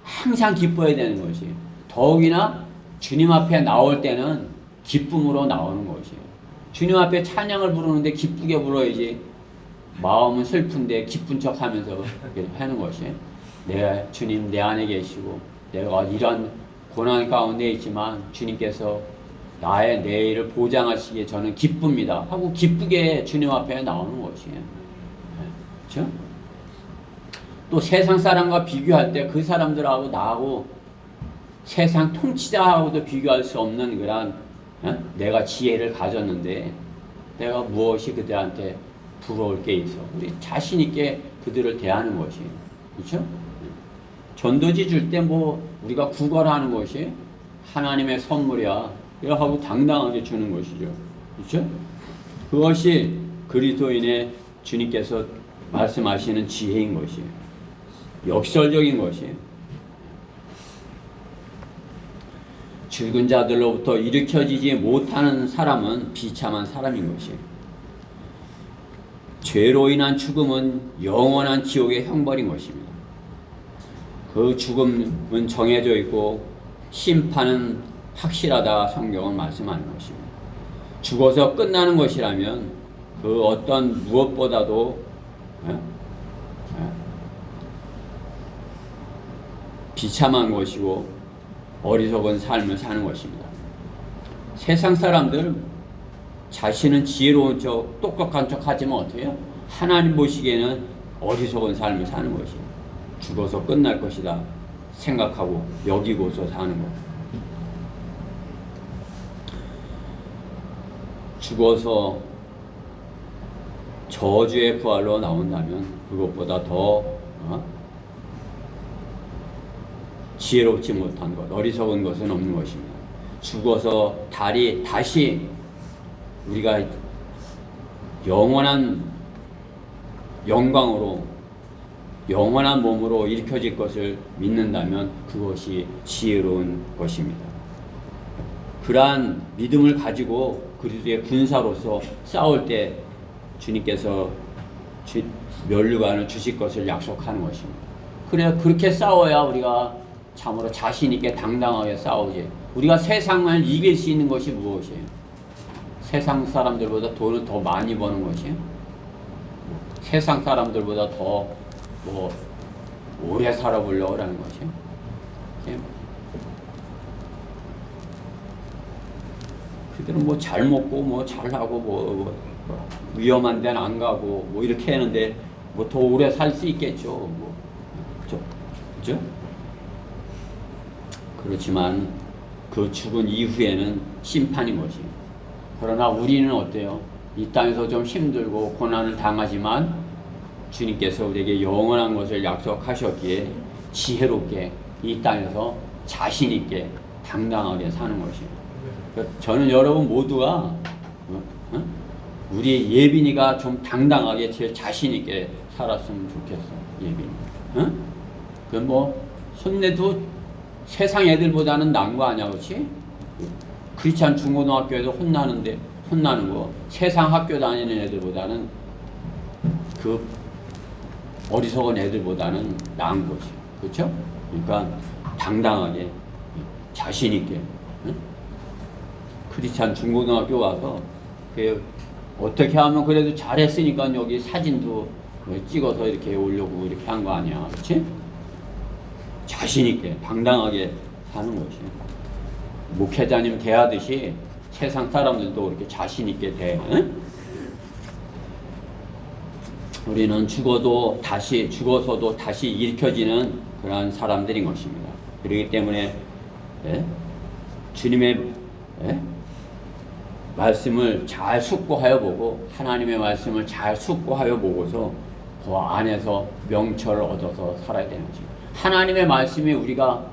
항상 기뻐해야 되는 것이에요. 더욱이나 주님 앞에 나올 때는 기쁨으로 나오는 것이에요. 주님 앞에 찬양을 부르는데 기쁘게 불러야지 마음은 슬픈데 기쁜 척 하면서 하는 것이에요. 내가 주님 내 안에 계시고 내가 이런 고난 가운데 있지만 주님께서 나의 내일을 보장하시기에 저는 기쁩니다 하고 기쁘게 주님 앞에 나오는 것이에요. 그렇죠? 또 세상 사람과 비교할 때 그 사람들하고 나하고 세상 통치자하고도 비교할 수 없는 그런 내가 지혜를 가졌는데 내가 무엇이 그들한테 부러울 게 있어. 우리 자신 있게 그들을 대하는 것이에요. 그렇죠? 전도지 줄 때 뭐 우리가 구걸하는 것이 하나님의 선물이야. 이렇게 하고 당당하게 주는 것이죠. 그렇죠? 그것이 그리스도인의 주님께서 말씀하시는 지혜인 것이에요. 역설적인 것이에요. 죽은 자들로부터 일으켜지지 못하는 사람은 비참한 사람인 것이에요. 죄로 인한 죽음은 영원한 지옥의 형벌인 것입니다. 그 죽음은 정해져 있고 심판은 확실하다 성경은 말씀하는 것입니다. 죽어서 끝나는 것이라면 그 어떤 무엇보다도 비참한 것이고 어리석은 삶을 사는 것입니다. 세상 사람들 자신은 지혜로운 척 똑똑한 척 하지만 어떻게 해요? 하나님 보시기에는 어리석은 삶을 사는 것이에요. 죽어서 끝날 것이다 생각하고 여기고서 사는 것. 죽어서 저주의 부활로 나온다면 그것보다 더 지혜롭지 못한 것, 어리석은 것은 없는 것입니다. 죽어서 다시 우리가 영원한 영광으로 영원한 몸으로 일으켜질 것을 믿는다면 그것이 지혜로운 것입니다. 그러한 믿음을 가지고 그리스도의 군사로서 싸울 때 주님께서 면류관을 주실 것을 약속하는 것입니다. 그래 그렇게 싸워야 우리가 참으로 자신 있게 당당하게 싸우지. 우리가 세상을 이길 수 있는 것이 무엇이에요? 세상 사람들보다 돈을 더 많이 버는 것이에요? 세상 사람들보다 더 오래 살아보려고 하는 것이에요? 그들은 뭐 잘 먹고 잘 하고 위험한 데는 안 가고 이렇게 하는데 더 오래 살 수 있겠죠. 그렇죠? 그렇지만 그 죽은 이후에는 심판인 것이에요. 그러나 우리는 어때요? 이 땅에서 좀 힘들고 고난을 당하지만 주님께서 우리에게 영원한 것을 약속하셨기에 지혜롭게 이 땅에서 자신 있게 당당하게 사는 것이에요. 저는 여러분 모두가 우리 예빈이가 좀 당당하게 제일 자신 있게 살았으면 좋겠어. 예빈이. 그건 손내도 세상 애들보다는 나은 거 아니야, 그렇지? 크리스찬 중고등학교에서 혼나는 거 세상 학교 다니는 애들보다는 그 어리석은 애들보다는 나은 것이요. 그렇죠? 그러니까 당당하게 자신 있게 크리스찬 중고등학교 와서 어떻게 하면 그래도 잘했으니까 여기 사진도 찍어서 이렇게 올려고 이렇게 한 거 아니야. 그렇지? 자신 있게 당당하게 사는 것이요. 목회자님 대하듯이 세상 사람들도 이렇게 자신 있게 대. 우리는 죽어서도 다시 일으켜지는 그러한 사람들인 것입니다. 그렇기 때문에 주님의 말씀을 잘 숙고하여 보고 하나님의 말씀을 잘 숙고하여 보고서 그 안에서 명철을 얻어서 살아야 되는 것입니다. 하나님의 말씀이 우리가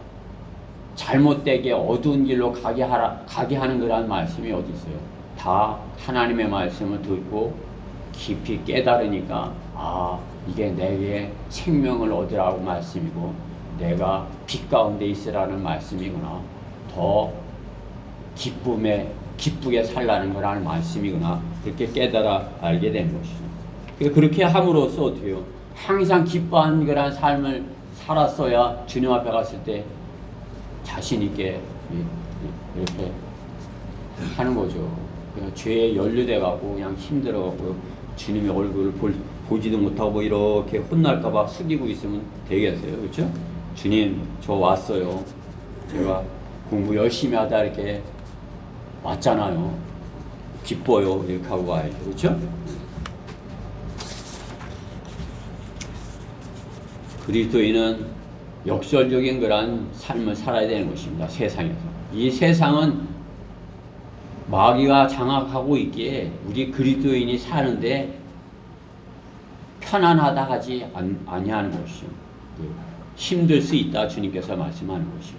잘못되게 어두운 길로 가게 하는 그러한 말씀이 어디 있어요? 다 하나님의 말씀을 듣고 깊이 깨달으니까 이게 내게 생명을 얻으라고 말씀이고 내가 빛 가운데 있으라는 말씀이구나. 더 기쁘게 살라는 거라는 말씀이구나. 그렇게 깨달아 알게 된 것이죠. 그렇게 함으로써 어떻게 해요? 항상 기뻐하는 그런 삶을 살았어야 주님 앞에 갔을 때 자신 있게 이렇게 하는 거죠. 그냥 죄에 연루돼 갖고 그냥 힘들어 갖고 주님의 얼굴을 보지도 못하고 이렇게 혼날까봐 숙이고 있으면 되겠어요. 그렇죠? 주님, 저 왔어요. 제가 공부 열심히 하다 이렇게 왔잖아요. 기뻐요. 이렇게 하고 와야죠. 그렇죠? 그리스도인은 역설적인 그런 삶을 살아야 되는 것입니다. 세상에서. 이 세상은 마귀가 장악하고 있기에 우리 그리스도인이 사는데 편안하다 하지 아니하는 것이죠. 힘들 수 있다 주님께서 말씀하는 것이죠.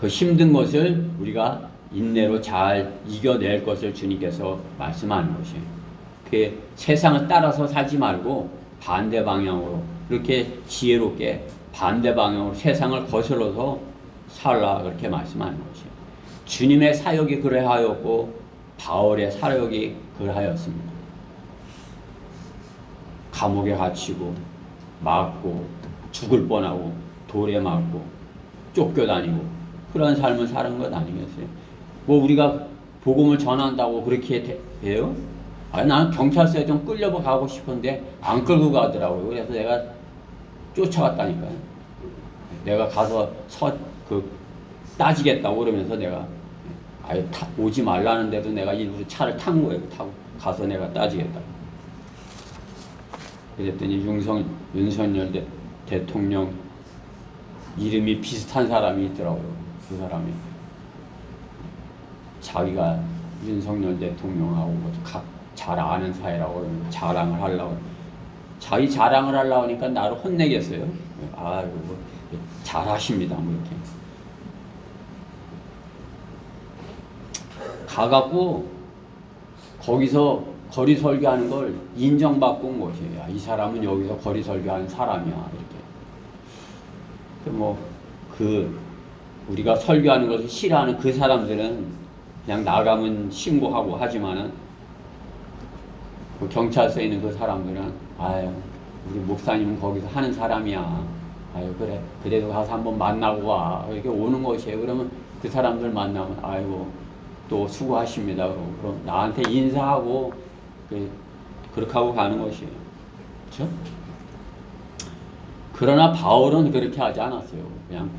그 힘든 것을 우리가 인내로 잘 이겨낼 것을 주님께서 말씀하는 것이에요. 그 세상을 따라서 살지 말고 반대 방향으로 그렇게 지혜롭게 반대 방향으로 세상을 거슬러서 살라 그렇게 말씀하는 것이에요. 주님의 사역이 그러하였고 바울의 사역이 그러하였습니다. 감옥에 갇히고 맞고 죽을 뻔하고 돌에 맞고 쫓겨다니고 그런 삶을 사는 것 아니겠어요? 뭐 우리가 복음을 전한다고 그렇게 돼요? 나는 경찰서에 좀 끌려가고 싶은데 안 끌고 가더라고요. 그래서 내가 쫓아갔다니까요. 내가 가서 따지겠다고 그러면서 내가 오지 말라는데도 내가 일부러 차를 탄 거예요. 타고 가서 내가 따지겠다고. 그랬더니 윤석열 대통령 이름이 비슷한 사람이 있더라고요. 그 사람이 자기가 윤석열 대통령하고 잘 아는 사이라고 자랑을 하려고 자기 자랑을 하려고 하니까 나를 혼내겠어요. 뭐 잘하십니다. 뭐 이렇게 가갖고 거기서 거리 설교하는 걸 인정받고 온 것이에요. 이 사람은 여기서 거리 설교하는 사람이야. 이렇게. 우리가 설교하는 것을 싫어하는 그 사람들은 그냥 나가면 신고하고 하지만은 그 경찰서에 있는 그 사람들은 우리 목사님은 거기서 하는 사람이야. 그래. 그래도 가서 한번 만나고 와. 이렇게 오는 것이에요. 그러면 그 사람들 만나면 또 수고하십니다. 그럼 나한테 인사하고 그렇게 하고 가는 것이에요. 그렇죠? 그러나 바울은 그렇게 하지 않았어요. 그냥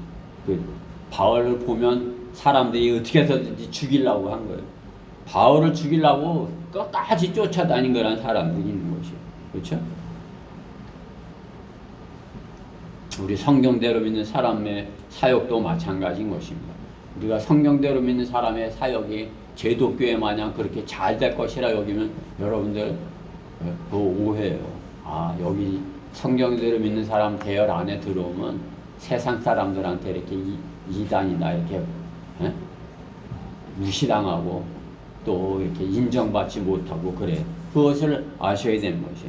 바울을 보면 사람들이 어떻게 해서든지 죽이려고 한 거예요. 바울을 죽이려고 끝까지 쫓아다닌 거란 사람들이 있는 것이에요. 그렇죠? 우리 성경대로 믿는 사람의 사역도 마찬가지인 것입니다. 우리가 성경대로 믿는 사람의 사역이 제독교회 마냥 그렇게 잘 될 것이라 여기면 여러분들 그 오해예요. 여기 성경대로 믿는 사람 대열 안에 들어오면 세상 사람들한테 이렇게 이단이다 이렇게 무시당하고 또 이렇게 인정받지 못하고 그래. 그것을 아셔야 되는 것이.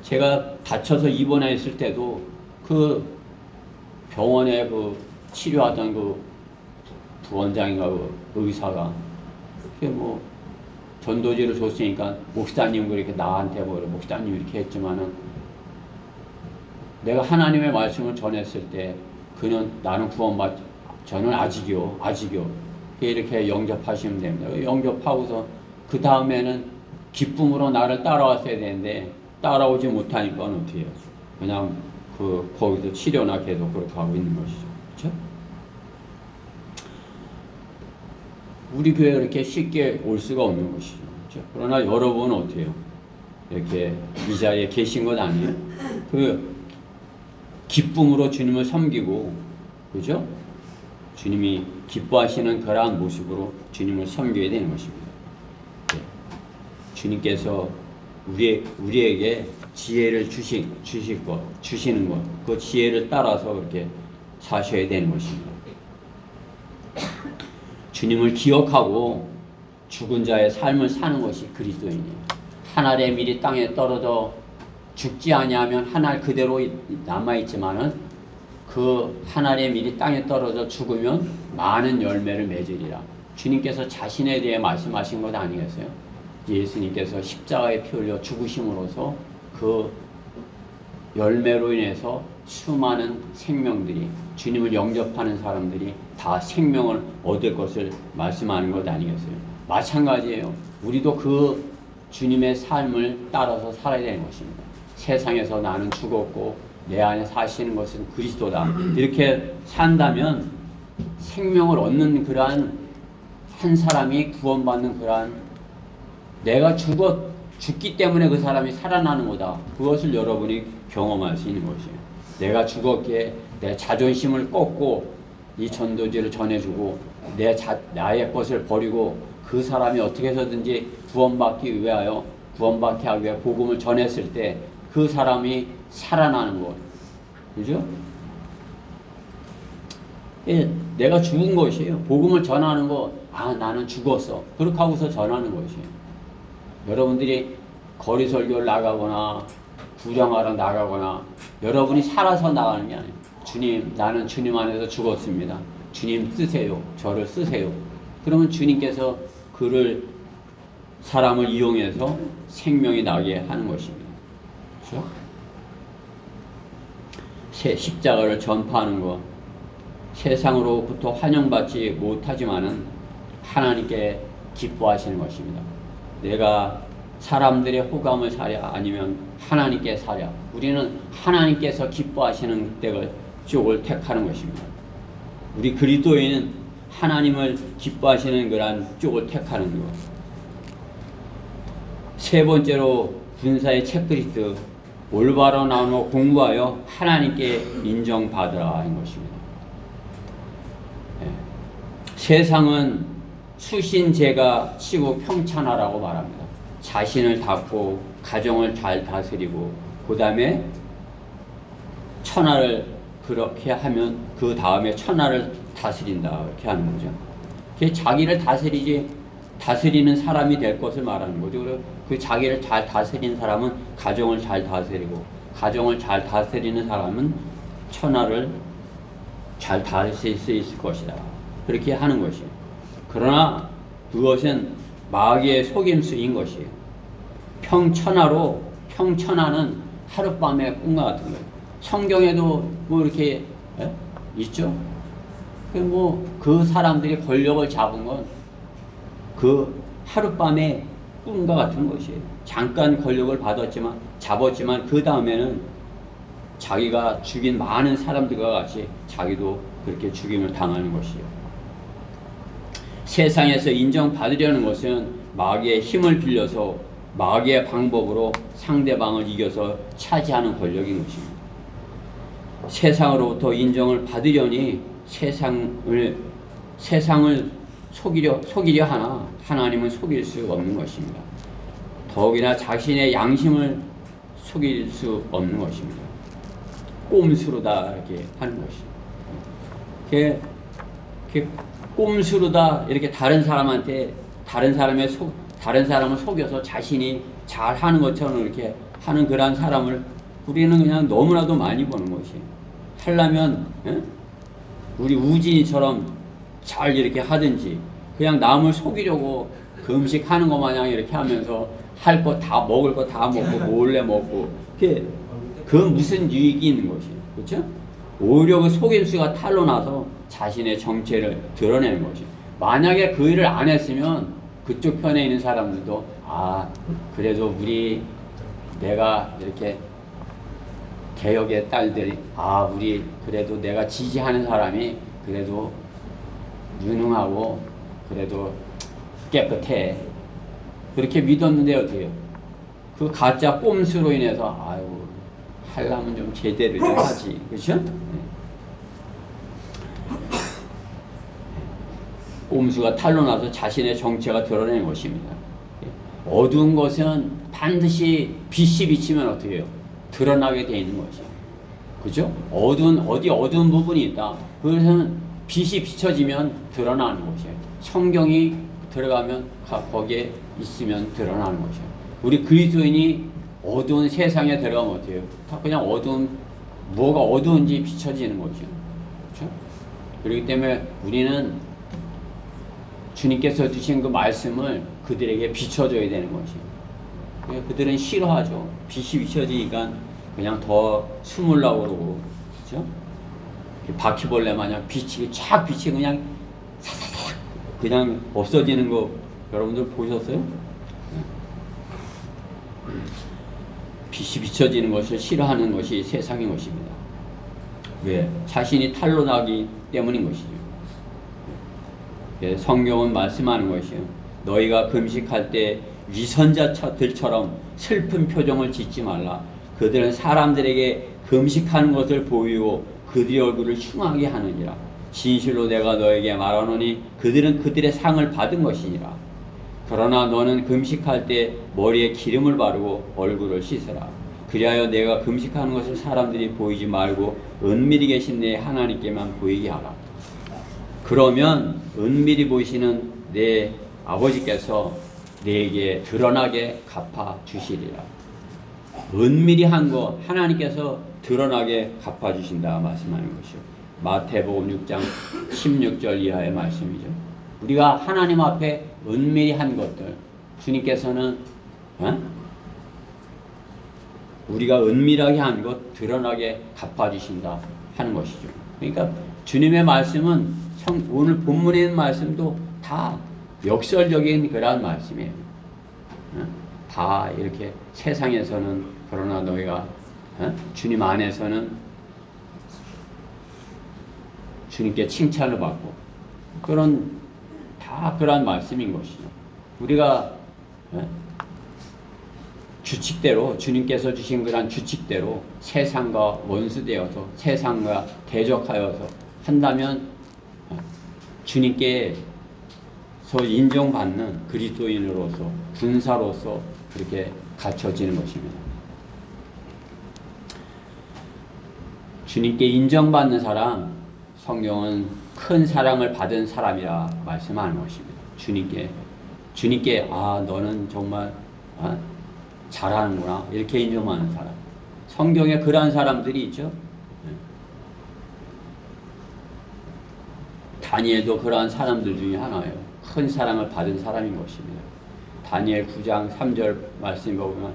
제가 다쳐서 입원해 있을 때도 그 병원에 치료하던 부원장인가 의사가 전도지를 줬으니까 목사님 그렇게 나한테 목사님 이렇게 했지만은 내가 하나님의 말씀을 전했을 때 나는 저는 아직이요. 이렇게 영접하시면 됩니다. 영접하고서 그 다음에는 기쁨으로 나를 따라왔어야 되는데 따라오지 못하니까 어떻게 해요? 그냥 거기서 치료나 계속 그렇게 하고 있는 것이죠. 그렇죠? 우리 교회에 이렇게 쉽게 올 수가 없는 것이죠. 그렇죠? 그러나 여러분은 어떻게 해요? 이렇게 이 자리에 계신 것 아니에요? 기쁨으로 주님을 섬기고, 그죠? 주님이 기뻐하시는 그러한 모습으로 주님을 섬겨야 되는 것입니다. 주님께서 우리에게 지혜를 주시는 것, 그 지혜를 따라서 그렇게 사셔야 되는 것입니다. 주님을 기억하고 죽은 자의 삶을 사는 것이 그리스도인이에요. 한 알의 밀이 땅에 떨어져 죽지 아니하면 한 알 그대로 남아있지만은 그 한 알의 밀이 땅에 떨어져 죽으면 많은 열매를 맺으리라. 주님께서 자신에 대해 말씀하신 것 아니겠어요? 예수님께서 십자가에 피 흘려 죽으심으로써 그 열매로 인해서 수많은 생명들이, 주님을 영접하는 사람들이 다 생명을 얻을 것을 말씀하는 것 아니겠어요? 마찬가지예요. 우리도 그 주님의 삶을 따라서 살아야 되는 것입니다. 세상에서 나는 죽었고 내 안에 사시는 것은 그리스도다. 이렇게 산다면 생명을 얻는 그러한 한 사람이 구원받는 그러한, 내가 죽기 때문에 그 사람이 살아나는 거다. 그것을 여러분이 경험할 수 있는 것이에요. 내가 죽었기에 내 자존심을 꺾고 이 전도지를 전해주고 나의 것을 버리고 그 사람이 어떻게 해서든지 구원받기 하기 위해 복음을 전했을 때 그 사람이 살아나는 것. 그죠? 예, 내가 죽은 것이에요. 복음을 전하는 거, 나는 죽었어. 그렇게 하고서 전하는 것이에요. 여러분들이 거리 설교를 나가거나 구정하러 나가거나 여러분이 살아서 나가는 게 아니에요. 주님, 나는 주님 안에서 죽었습니다. 주님 쓰세요. 저를 쓰세요. 그러면 주님께서 사람을 이용해서 생명이 나게 하는 것입니다. 그렇죠? 십자가를 전파하는 것, 세상으로부터 환영받지 못하지만은 하나님께 기뻐하시는 것입니다. 내가 사람들의 호감을 사랴 아니면 하나님께 사랴. 우리는 하나님께서 기뻐하시는 쪽을 택하는 것입니다. 우리 그리스도인은 하나님을 기뻐하시는 그런 쪽을 택하는 것. 세 번째로 군사의 체크리스트, 올바로 나누어 공부하여 하나님께 인정받으라 하는 것입니다. 세상은 수신제가 치고 평찬하라고 말합니다. 자신을 닦고 가정을 잘 다스리고 그 다음에 천하를 그렇게 하면 그 다음에 천하를 다스린다 이렇게 하는 거죠. 자기를 다스리는 사람이 될 것을 말하는 거죠. 그 자기를 잘 다스리는 사람은 가정을 잘 다스리고 가정을 잘 다스리는 사람은 천하를 잘 다스릴 수 있을 것이다. 그렇게 하는 것이에요. 그러나 그것은 마귀의 속임수인 것이에요. 평천하는 하룻밤의 꿈과 같은 거예요. 성경에도 이렇게 있죠. 그 사람들이 권력을 잡은 건 그 하룻밤의 꿈과 같은 것이에요. 잠깐 권력을 잡았지만 그 다음에는 자기가 죽인 많은 사람들과 같이 자기도 그렇게 죽임을 당하는 것이에요. 세상에서 인정받으려는 것은 마귀의 힘을 빌려서 마귀의 방법으로 상대방을 이겨서 차지하는 권력인 것입니다. 세상으로부터 인정을 받으려니 세상을 속이려 하나 하나님은 속일 수 없는 것입니다. 더욱이나 자신의 양심을 속일 수 없는 것입니다. 꼼수로다 이렇게 하는 것입니다. 꼼수로다 이렇게 다른 사람을 속여서 자신이 잘 하는 것처럼 이렇게 하는 그러한 사람을 우리는 그냥 너무나도 많이 보는 것이에요. 하려면 우리 우진이처럼 잘 이렇게 하든지 그냥 남을 속이려고 금식하는 것 마냥 이렇게 하면서 할 거 다 먹을 거 다 먹고 몰래 먹고 그 무슨 유익이 있는 것이에요. 그렇죠? 오히려 그 속임수가 탄로 나서 자신의 정체를 드러내는 것이에요. 만약에 그 일을 안 했으면 그쪽 편에 있는 사람들도 그래도 내가 이렇게 개혁의 딸들이 우리 그래도 내가 지지하는 사람이 그래도 유능하고 그래도 깨끗해. 그렇게 믿었는데 어떻게 해요? 그 가짜 꼼수로 인해서 하려면 좀 제대로 좀 하지. 그렇죠? 꼼수가 탄로나서 자신의 정체가 드러내는 것입니다. 어두운 것은 반드시 빛이 비치면 어떻게 해요? 드러나게 돼 있는 것이에요. 그죠? 어두운 부분이 있다. 그래서는 빛이 비춰지면 드러나는 것이에요. 성경이 들어가면 거기에 있으면 드러나는 것이에요. 우리 그리스도인이 어두운 세상에 들어가면 어때요? 다 그냥 뭐가 어두운지 비춰지는 거죠. 그렇죠? 그렇기 때문에 우리는 주님께서 주신 그 말씀을 그들에게 비춰줘야 되는 것이에요. 그들은 싫어하죠. 빛이 비춰지니까 그냥 더 숨으려고 그러고, 그렇죠? 바퀴벌레 마냥 빛이 그냥 사사삭 그냥 없어지는 거 여러분들 보셨어요? 빛이 비춰지는 것을 싫어하는 것이 세상의 것입니다. 왜? 자신이 탄로 나기 때문인 것이죠. 성경은 말씀하는 것이요. 너희가 금식할 때 위선자들처럼 슬픈 표정을 짓지 말라. 그들은 사람들에게 금식하는 것을 보이고 그들의 얼굴을 흉하게 하느니라. 진실로 내가 너에게 말하노니 그들은 그들의 상을 받은 것이니라. 그러나 너는 금식할 때 머리에 기름을 바르고 얼굴을 씻으라. 그리하여 내가 금식하는 것을 사람들이 보이지 말고 은밀히 계신 내 하나님께만 보이게 하라. 그러면 은밀히 보시는 내 아버지께서 내게 드러나게 갚아 주시리라. 은밀히 한 거 하나님께서 드러나게 갚아 주신다 말씀하는 것이요. 마태복음 6장 16절 이하의 말씀이죠. 우리가 하나님 앞에 은밀히 한 것들 주님께서는 우리가 은밀하게 한 것 드러나게 갚아 주신다 하는 것이죠. 그러니까 주님의 말씀은 오늘 본문에 있는 말씀도 다 역설적인 그런 말씀이에요. 다 이렇게 세상에서는 그러나 너희가 주님 안에서는 주님께 칭찬을 받고 다 그런 말씀인 것이죠. 우리가 규칙대로 주님께서 주신 그런 규칙대로 세상과 원수되어서 세상과 대적하여서 한다면 주님께서 인정받는 그리스도인으로서 군사로서 그렇게 갖춰지는 것입니다. 주님께 인정받는 사람, 성경은 큰 사랑을 받은 사람이라 말씀하는 것입니다. 주님께 너는 정말 잘하는구나 이렇게 인정하는 사람. 성경에 그러한 사람들이 있죠. 다니엘도 그러한 사람들 중에 하나예요. 큰 사랑을 받은 사람인 것입니다. 다니엘 9장 3절 말씀 보면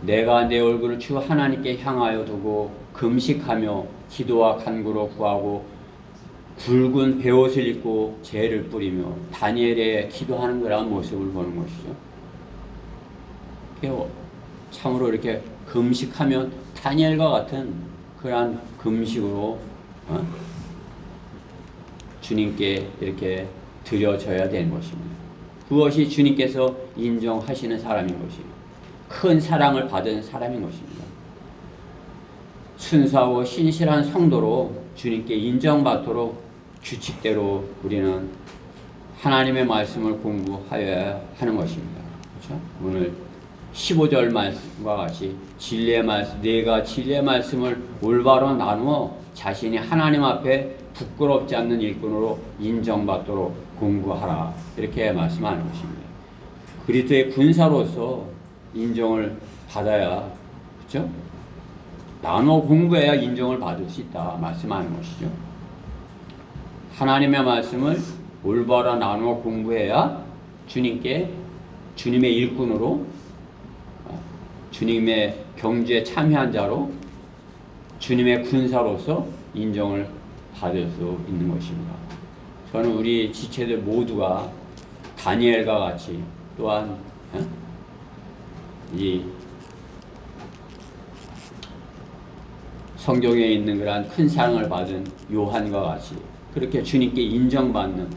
내가 내 얼굴을 주 하나님께 향하여 두고 금식하며 기도와 간구로 구하고 굵은 베옷을 입고 재를 뿌리며 다니엘의 기도하는 그런 모습을 보는 것이죠. 참으로 이렇게 금식하면 다니엘과 같은 그러한 금식으로 주님께 이렇게 드려져야 되는 것입니다. 그것이 주님께서 인정하시는 사람인 것입니다. 큰 사랑을 받은 사람인 것입니다. 순수하고 신실한 성도로 주님께 인정받도록 규칙대로 우리는 하나님의 말씀을 공부하여야 하는 것입니다. 그렇죠? 오늘 15절 말씀과 같이 진리의 말씀, 내가 진리의 말씀을 올바로 나누어 자신이 하나님 앞에 부끄럽지 않는 일꾼으로 인정받도록 공부하라. 이렇게 말씀하는 것입니다. 그리스도의 군사로서 인정을 받아야, 그렇죠? 나눠 공부해야 인정을 받을 수 있다 말씀하는 것이죠. 하나님의 말씀을 올바로 나눠 공부해야 주님께 주님의 일꾼으로, 주님의 경주에 참여한 자로, 주님의 군사로서 인정을 받을 수 있는 것입니다. 저는 우리 지체들 모두가 다니엘과 같이, 또한 이 성경에 있는 그러한 큰 사랑을 받은 요한과 같이 그렇게 주님께 인정받는,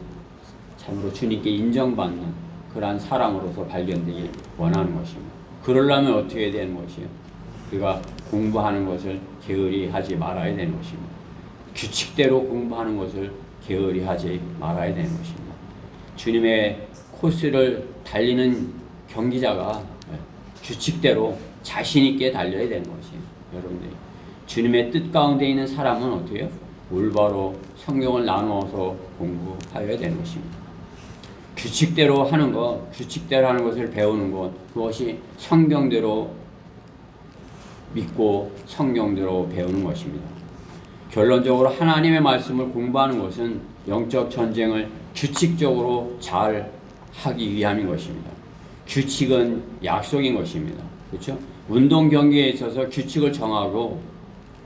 참으로 주님께 인정받는 그러한 사람으로서 발견되기 원하는 것입니다. 그러려면 어떻게 해야 되는 것이에요? 우리가 공부하는 것을 게으리 하지 말아야 되는 것입니다. 규칙대로 공부하는 것을 게으리 하지 말아야 되는 것입니다. 주님의 코스를 달리는 경기자가 규칙대로 자신 있게 달려야 되는 것이에요. 여러분들이 주님의 뜻 가운데 있는 사람은 어떻게 해요? 올바로 성경을 나누어서 공부하여야 되는 것입니다. 규칙대로 하는 것, 규칙대로 하는 것을 배우는 것, 그것이 성경대로 믿고 성경대로 배우는 것입니다. 결론적으로 하나님의 말씀을 공부하는 것은 영적 전쟁을 규칙적으로 잘 하기 위함인 것입니다. 규칙은 약속인 것입니다. 그렇죠? 운동 경기에 있어서 규칙을 정하고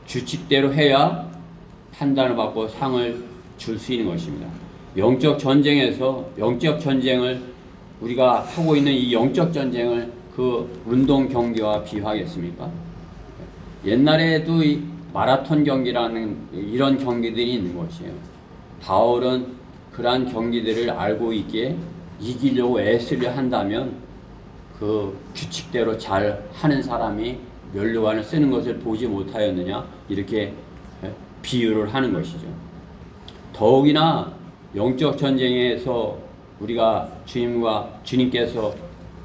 규칙대로 해야 판단을 받고 상을 줄 수 있는 것입니다. 영적 전쟁에서 영적 전쟁을 우리가 하고 있는 이 영적 전쟁을 그 운동 경기와 비유하겠습니까? 옛날에도 이 마라톤 경기라는 이런 경기들이 있는 것이에요. 바울은 그러한 경기들을 알고 있기에 이기려고 애쓰려 한다면 그 규칙대로 잘 하는 사람이 면류관을 쓰는 것을 보지 못하였느냐, 이렇게 비유를 하는 것이죠. 더욱이나 영적 전쟁에서 우리가 주님께서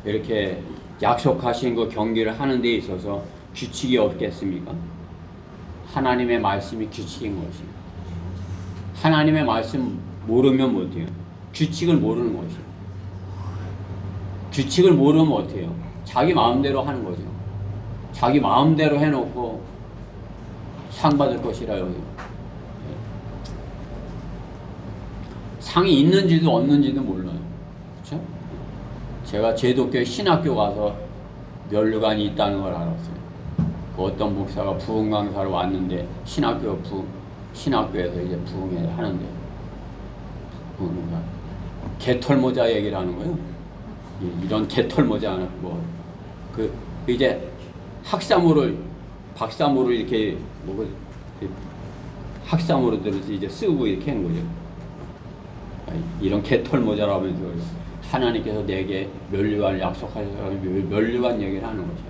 이렇게 약속하신 그 경기를 하는 데 있어서 규칙이 없겠습니까? 하나님의 말씀이 규칙인 것입니다. 하나님의 말씀 모르면 못해요. 규칙을 모르는 것이에요. 규칙을 모르면 어때요? 자기 마음대로 하는 거죠. 자기 마음대로 해놓고 상 받을 것이라요. 상이 있는지도 없는지도 몰라요. 그렇죠? 제가 제독교 신학교 가서 면류관이 있다는 걸 알았어요. 그 어떤 목사가 부흥 강사로 왔는데 신학교에서 이제 부흥회를 하는데 개털 모자 얘기를 하는 거예요. 이런 개털 모자 이제 박사모를 이렇게 학사모로 들어서 이제 쓰고 이렇게 하는 거죠. 이런 개털 모자라면서 하나님께서 내게 면류관을 약속하셔서 면류관 얘기를 하는 거죠.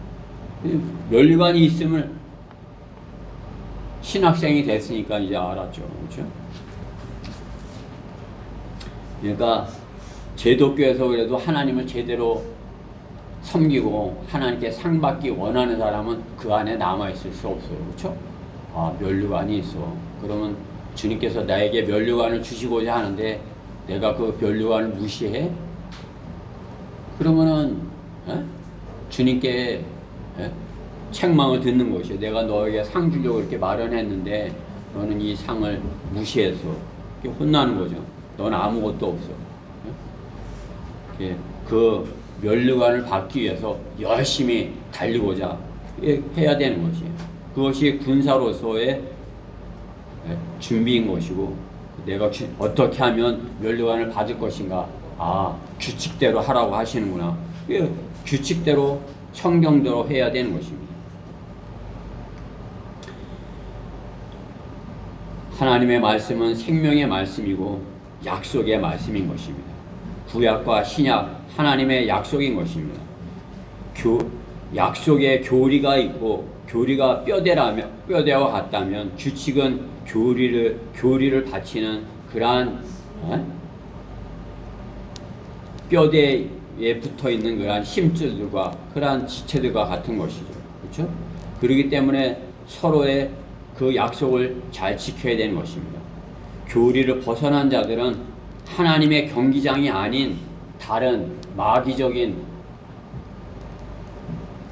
면류관이 있으면 신학생이 됐으니까 이제 알았죠. 그렇죠? 그러니까 제독교에서 그래도 하나님을 제대로 섬기고 하나님께 상 받기 원하는 사람은 그 안에 남아있을 수 없어요. 그렇죠? 아, 면류관이 있어. 그러면 주님께서 나에게 면류관을 주시고자 하는데 내가 그 면류관을 무시해? 그러면은 주님께 책망을 듣는 것이에요. 내가 너에게 상 주려고 이렇게 마련했는데 너는 이 상을 무시해서 이렇게 혼나는 거죠. 너는 아무것도 없어. 그 면류관을 받기 위해서 열심히 달리고자 해야 되는 것이에요. 그것이 군사로서의 준비인 것이고, 내가 어떻게 하면 면류관을 받을 것인가. 아, 규칙대로 하라고 하시는구나. 규칙대로 성경대로 해야 되는 것입니다. 하나님의 말씀은 생명의 말씀이고 약속의 말씀인 것입니다. 구약과 신약 하나님의 약속인 것입니다. 약속에 교리가 있고 교리가 뼈대와 같다면 규칙은 교리를 바치는 그러한 뼈대에 붙어 있는 그러한 힘줄들과 그러한 지체들과 같은 것이죠. 그렇죠? 그렇기 때문에 서로의 그 약속을 잘 지켜야 되는 것입니다. 교리를 벗어난 자들은 하나님의 경기장이 아닌 다른 마귀적인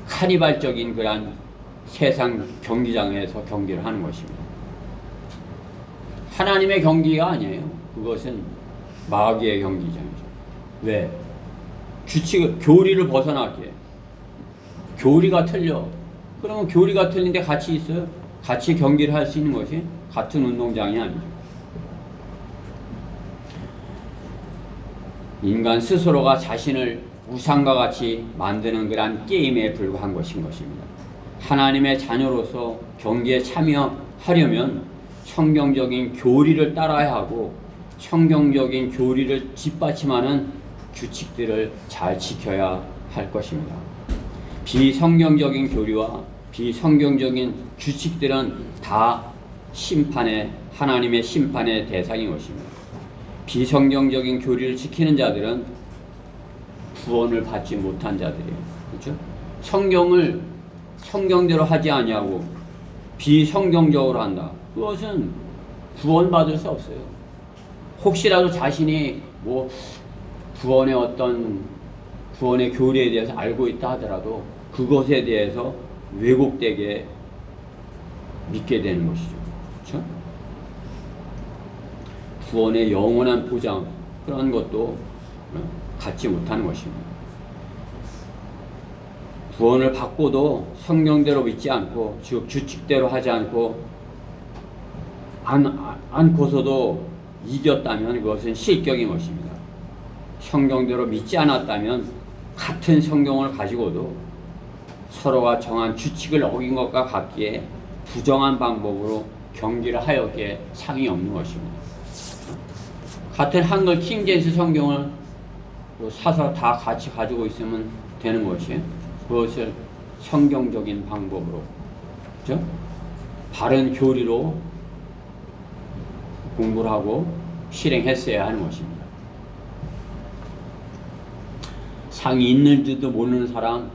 카니발적인 그러한 세상 경기장에서 경기를 하는 것입니다. 하나님의 경기가 아니에요. 그것은 마귀의 경기장이죠. 왜? 규칙, 교리를 벗어나게. 교리가 틀려. 그러면 교리가 틀린데 같이 있어요? 같이 경기를 할 수 있는 것이 같은 운동장이 아니죠. 인간 스스로가 자신을 우상과 같이 만드는 그런 게임에 불과한 것입니다. 하나님의 자녀로서 경기에 참여하려면 성경적인 교리를 따라야 하고 성경적인 교리를 뒷받침하는 규칙들을 잘 지켜야 할 것입니다. 비성경적인 교리와 비성경적인 규칙들은 다 하나님의 심판의 대상인 것입니다. 비성경적인 교리를 지키는 자들은 구원을 받지 못한 자들이에요. 그렇죠? 성경을 성경대로 하지 아니하고 비성경적으로 한다. 그것은 구원받을 수 없어요. 혹시라도 자신이 구원의 교리에 대해서 알고 있다 하더라도 그것에 대해서 왜곡되게 믿게 되는 것이죠. 그렇죠? 구원의 영원한 보장, 그런 것도 갖지 못하는 것입니다. 구원을 받고도 성경대로 믿지 않고, 즉 규칙대로 하지 않고서도 이겼다면 그것은 실격인 것입니다. 성경대로 믿지 않았다면 같은 성경을 가지고도 서로가 정한 규칙을 어긴 것과 같기에 부정한 방법으로 경기를 하였기에 상이 없는 것입니다. 같은 한글 킹제임스 성경을 사서 다 같이 가지고 있으면 되는 것이에요. 그것을 성경적인 방법으로, 그렇죠? 바른 교리로 공부를 하고 실행했어야 하는 것입니다. 상이 있는 줄도 모르는 사람,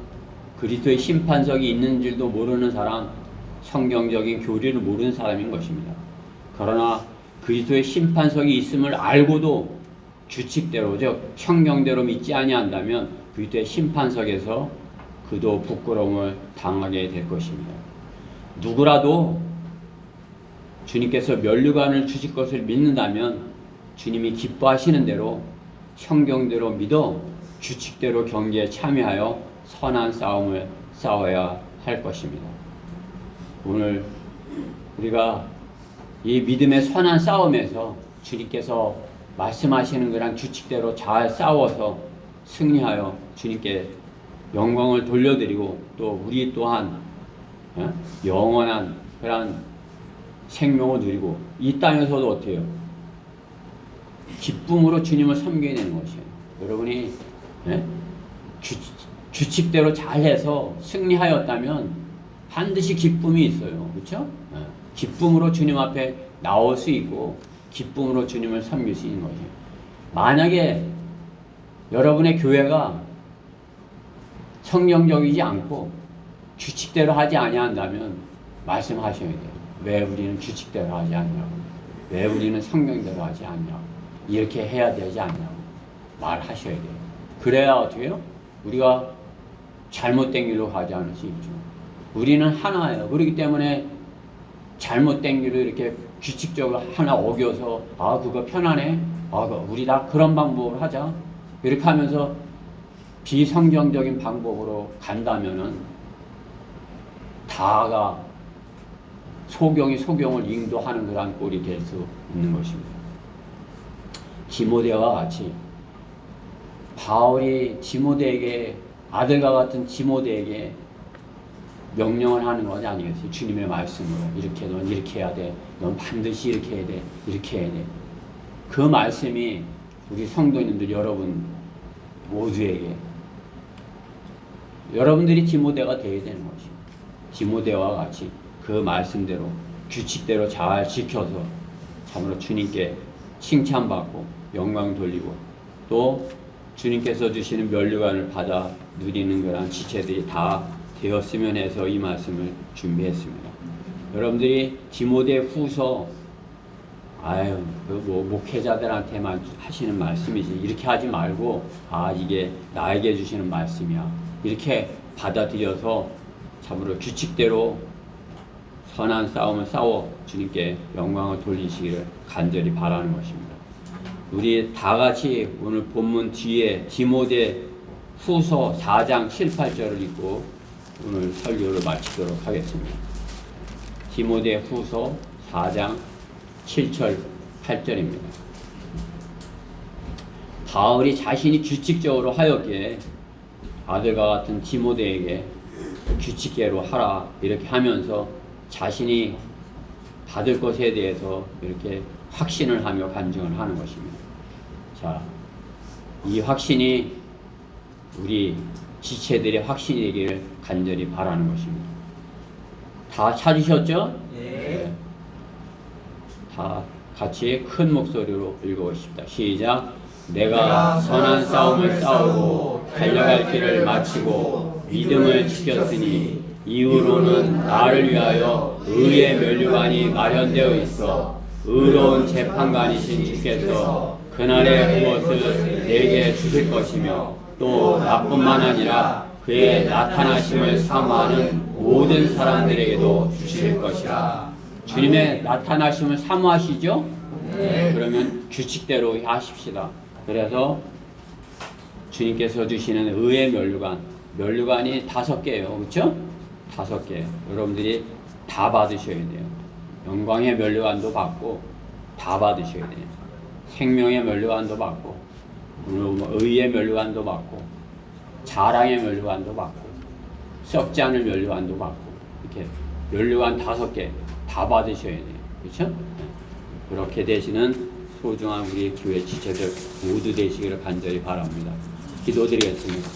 그리스도의 심판석이 있는 줄도 모르는 사람, 성경적인 교리를 모르는 사람인 것입니다. 그러나 그리스도의 심판석이 있음을 알고도 규칙대로, 즉 성경대로 믿지 아니한다면 그리스도의 심판석에서 그도 부끄러움을 당하게 될 것입니다. 누구라도 주님께서 면류관을 주실 것을 믿는다면 주님이 기뻐하시는 대로 성경대로 믿어 규칙대로 경기에 참여하여 선한 싸움을 싸워야 할 것입니다. 오늘 우리가 이 믿음의 선한 싸움에서 주님께서 말씀하시는 그런 규칙대로 잘 싸워서 승리하여 주님께 영광을 돌려드리고 또 우리 또한 영원한 그런 생명을 누리고 이 땅에서도 어떻게 해요? 기쁨으로 주님을 섬겨야 되는 것이에요. 여러분이 규칙대로 잘해서 승리하였다면 반드시 기쁨이 있어요. 그렇죠? 기쁨으로 주님 앞에 나올 수 있고 기쁨으로 주님을 섬길 수 있는 거죠. 만약에 여러분의 교회가 성경적이지 않고 규칙대로 하지 아니한다면 말씀하셔야 돼요. 왜 우리는 규칙대로 하지 않냐고, 왜 우리는 성경대로 하지 않냐고, 이렇게 해야 되지 않냐고 말하셔야 돼요. 그래야 어떻게 해요? 우리가 잘못된 길로 가지 않을 수 있죠. 우리는 하나예요. 그렇기 때문에 잘못된 길을 이렇게 규칙적으로 하나 어겨서 그거 편하네, 우리 다 그런 방법으로 하자, 이렇게 하면서 비성경적인 방법으로 간다면은 다가 소경이 소경을 인도하는 그런 꼴이 될 수 있는 것입니다. 디모데와 같이 바울이 디모데에게, 아들과 같은 디모데에게 명령을 하는 것이 아니겠어요? 주님의 말씀으로 이렇게 넌 이렇게 해야 돼, 넌 반드시 이렇게 해야 돼, 이렇게 해야 돼. 그 말씀이 우리 성도님들 여러분 모두에게, 여러분들이 디모데가 되어야 되는 것입니다. 디모데와 같이 그 말씀대로 규칙대로 잘 지켜서 참으로 주님께 칭찬받고 영광 돌리고 또 주님께서 주시는 면류관을 받아 누리는 그런 지체들이 다 되었으면 해서 이 말씀을 준비했습니다. 여러분들이 디모데 후서 목회자들한테만 하시는 말씀이지 이렇게 하지 말고 이게 나에게 주시는 말씀이야 이렇게 받아들여서 참으로 규칙대로 선한 싸움을 싸워 주님께 영광을 돌리시기를 간절히 바라는 것입니다. 우리 다 같이 오늘 본문 뒤에 디모데 후서 4장 7, 8절을 읽고 오늘 설교를 마치도록 하겠습니다. 디모데 후서 4장 7절 8절입니다. 바울이 자신이 규칙적으로 하였기에 아들과 같은 디모데에게 규칙대로 하라 이렇게 하면서 자신이 받을 것에 대해서 이렇게 확신을 하며 간증을 하는 것입니다. 자, 이 확신이 우리 지체들의 확신이 되기를 간절히 바라는 것입니다. 다 찾으셨죠? 네. 다 같이 큰 목소리로 읽어보십시다. 시작. 내가 선한 싸움을 싸우고 달려갈 길을 마치고 믿음을 지켰으니 이후로는 나를 위하여 의의 면류관이 마련되어 있어 의로운 재판관이신 주께서 그날에 그것을 내게 주실 것이며 또 나뿐만 아니라 그의 나타나심을 사모하는 모든 사람들에게도 주실 것이라. 주님의 나타나심을 사모하시죠? 네. 그러면 규칙대로 하십시다. 그래서 주님께서 주시는 의의 면류관이 5개예요. 그렇죠? 5개. 여러분들이 다 받으셔야 돼요. 영광의 면류관도 받고 다 받으셔야 돼요. 생명의 면류관도 받고 의의 면류관도 받고 자랑의 면류관도 받고 썩지 않을 면류관도 받고 이렇게 면류관 5개 다 받으셔야 돼요. 그렇죠? 그렇게 되시는 소중한 우리 교회 지체들 모두 되시기를 간절히 바랍니다. 기도드리겠습니다.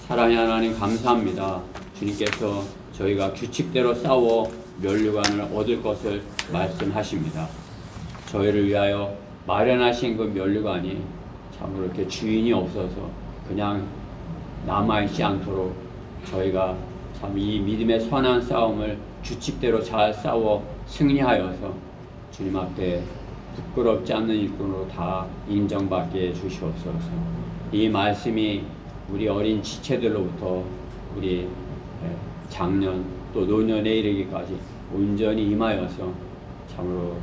사랑의 하나님 감사합니다. 주님께서 저희가 규칙대로 싸워 면류관을 얻을 것을 말씀하십니다. 저희를 위하여 마련하신 그 면류관이 참으로 이렇게 주인이 없어서 그냥 남아있지 않도록 저희가 참 이 믿음의 선한 싸움을 규칙대로 잘 싸워 승리하여서 주님 앞에 부끄럽지 않는 일꾼으로 다 인정받게 해주시옵소서. 이 말씀이 우리 어린 지체들로부터 우리 장년 또 노년에 이르기까지 온전히 임하여서 참으로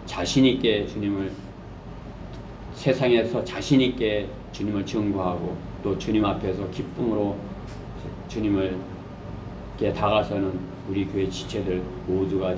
자신있게 주님을 세상에서 자신있게 주님을 증거하고 또 주님 앞에서 기쁨으로 주님을 다가서는 우리 교회 지체들 모두가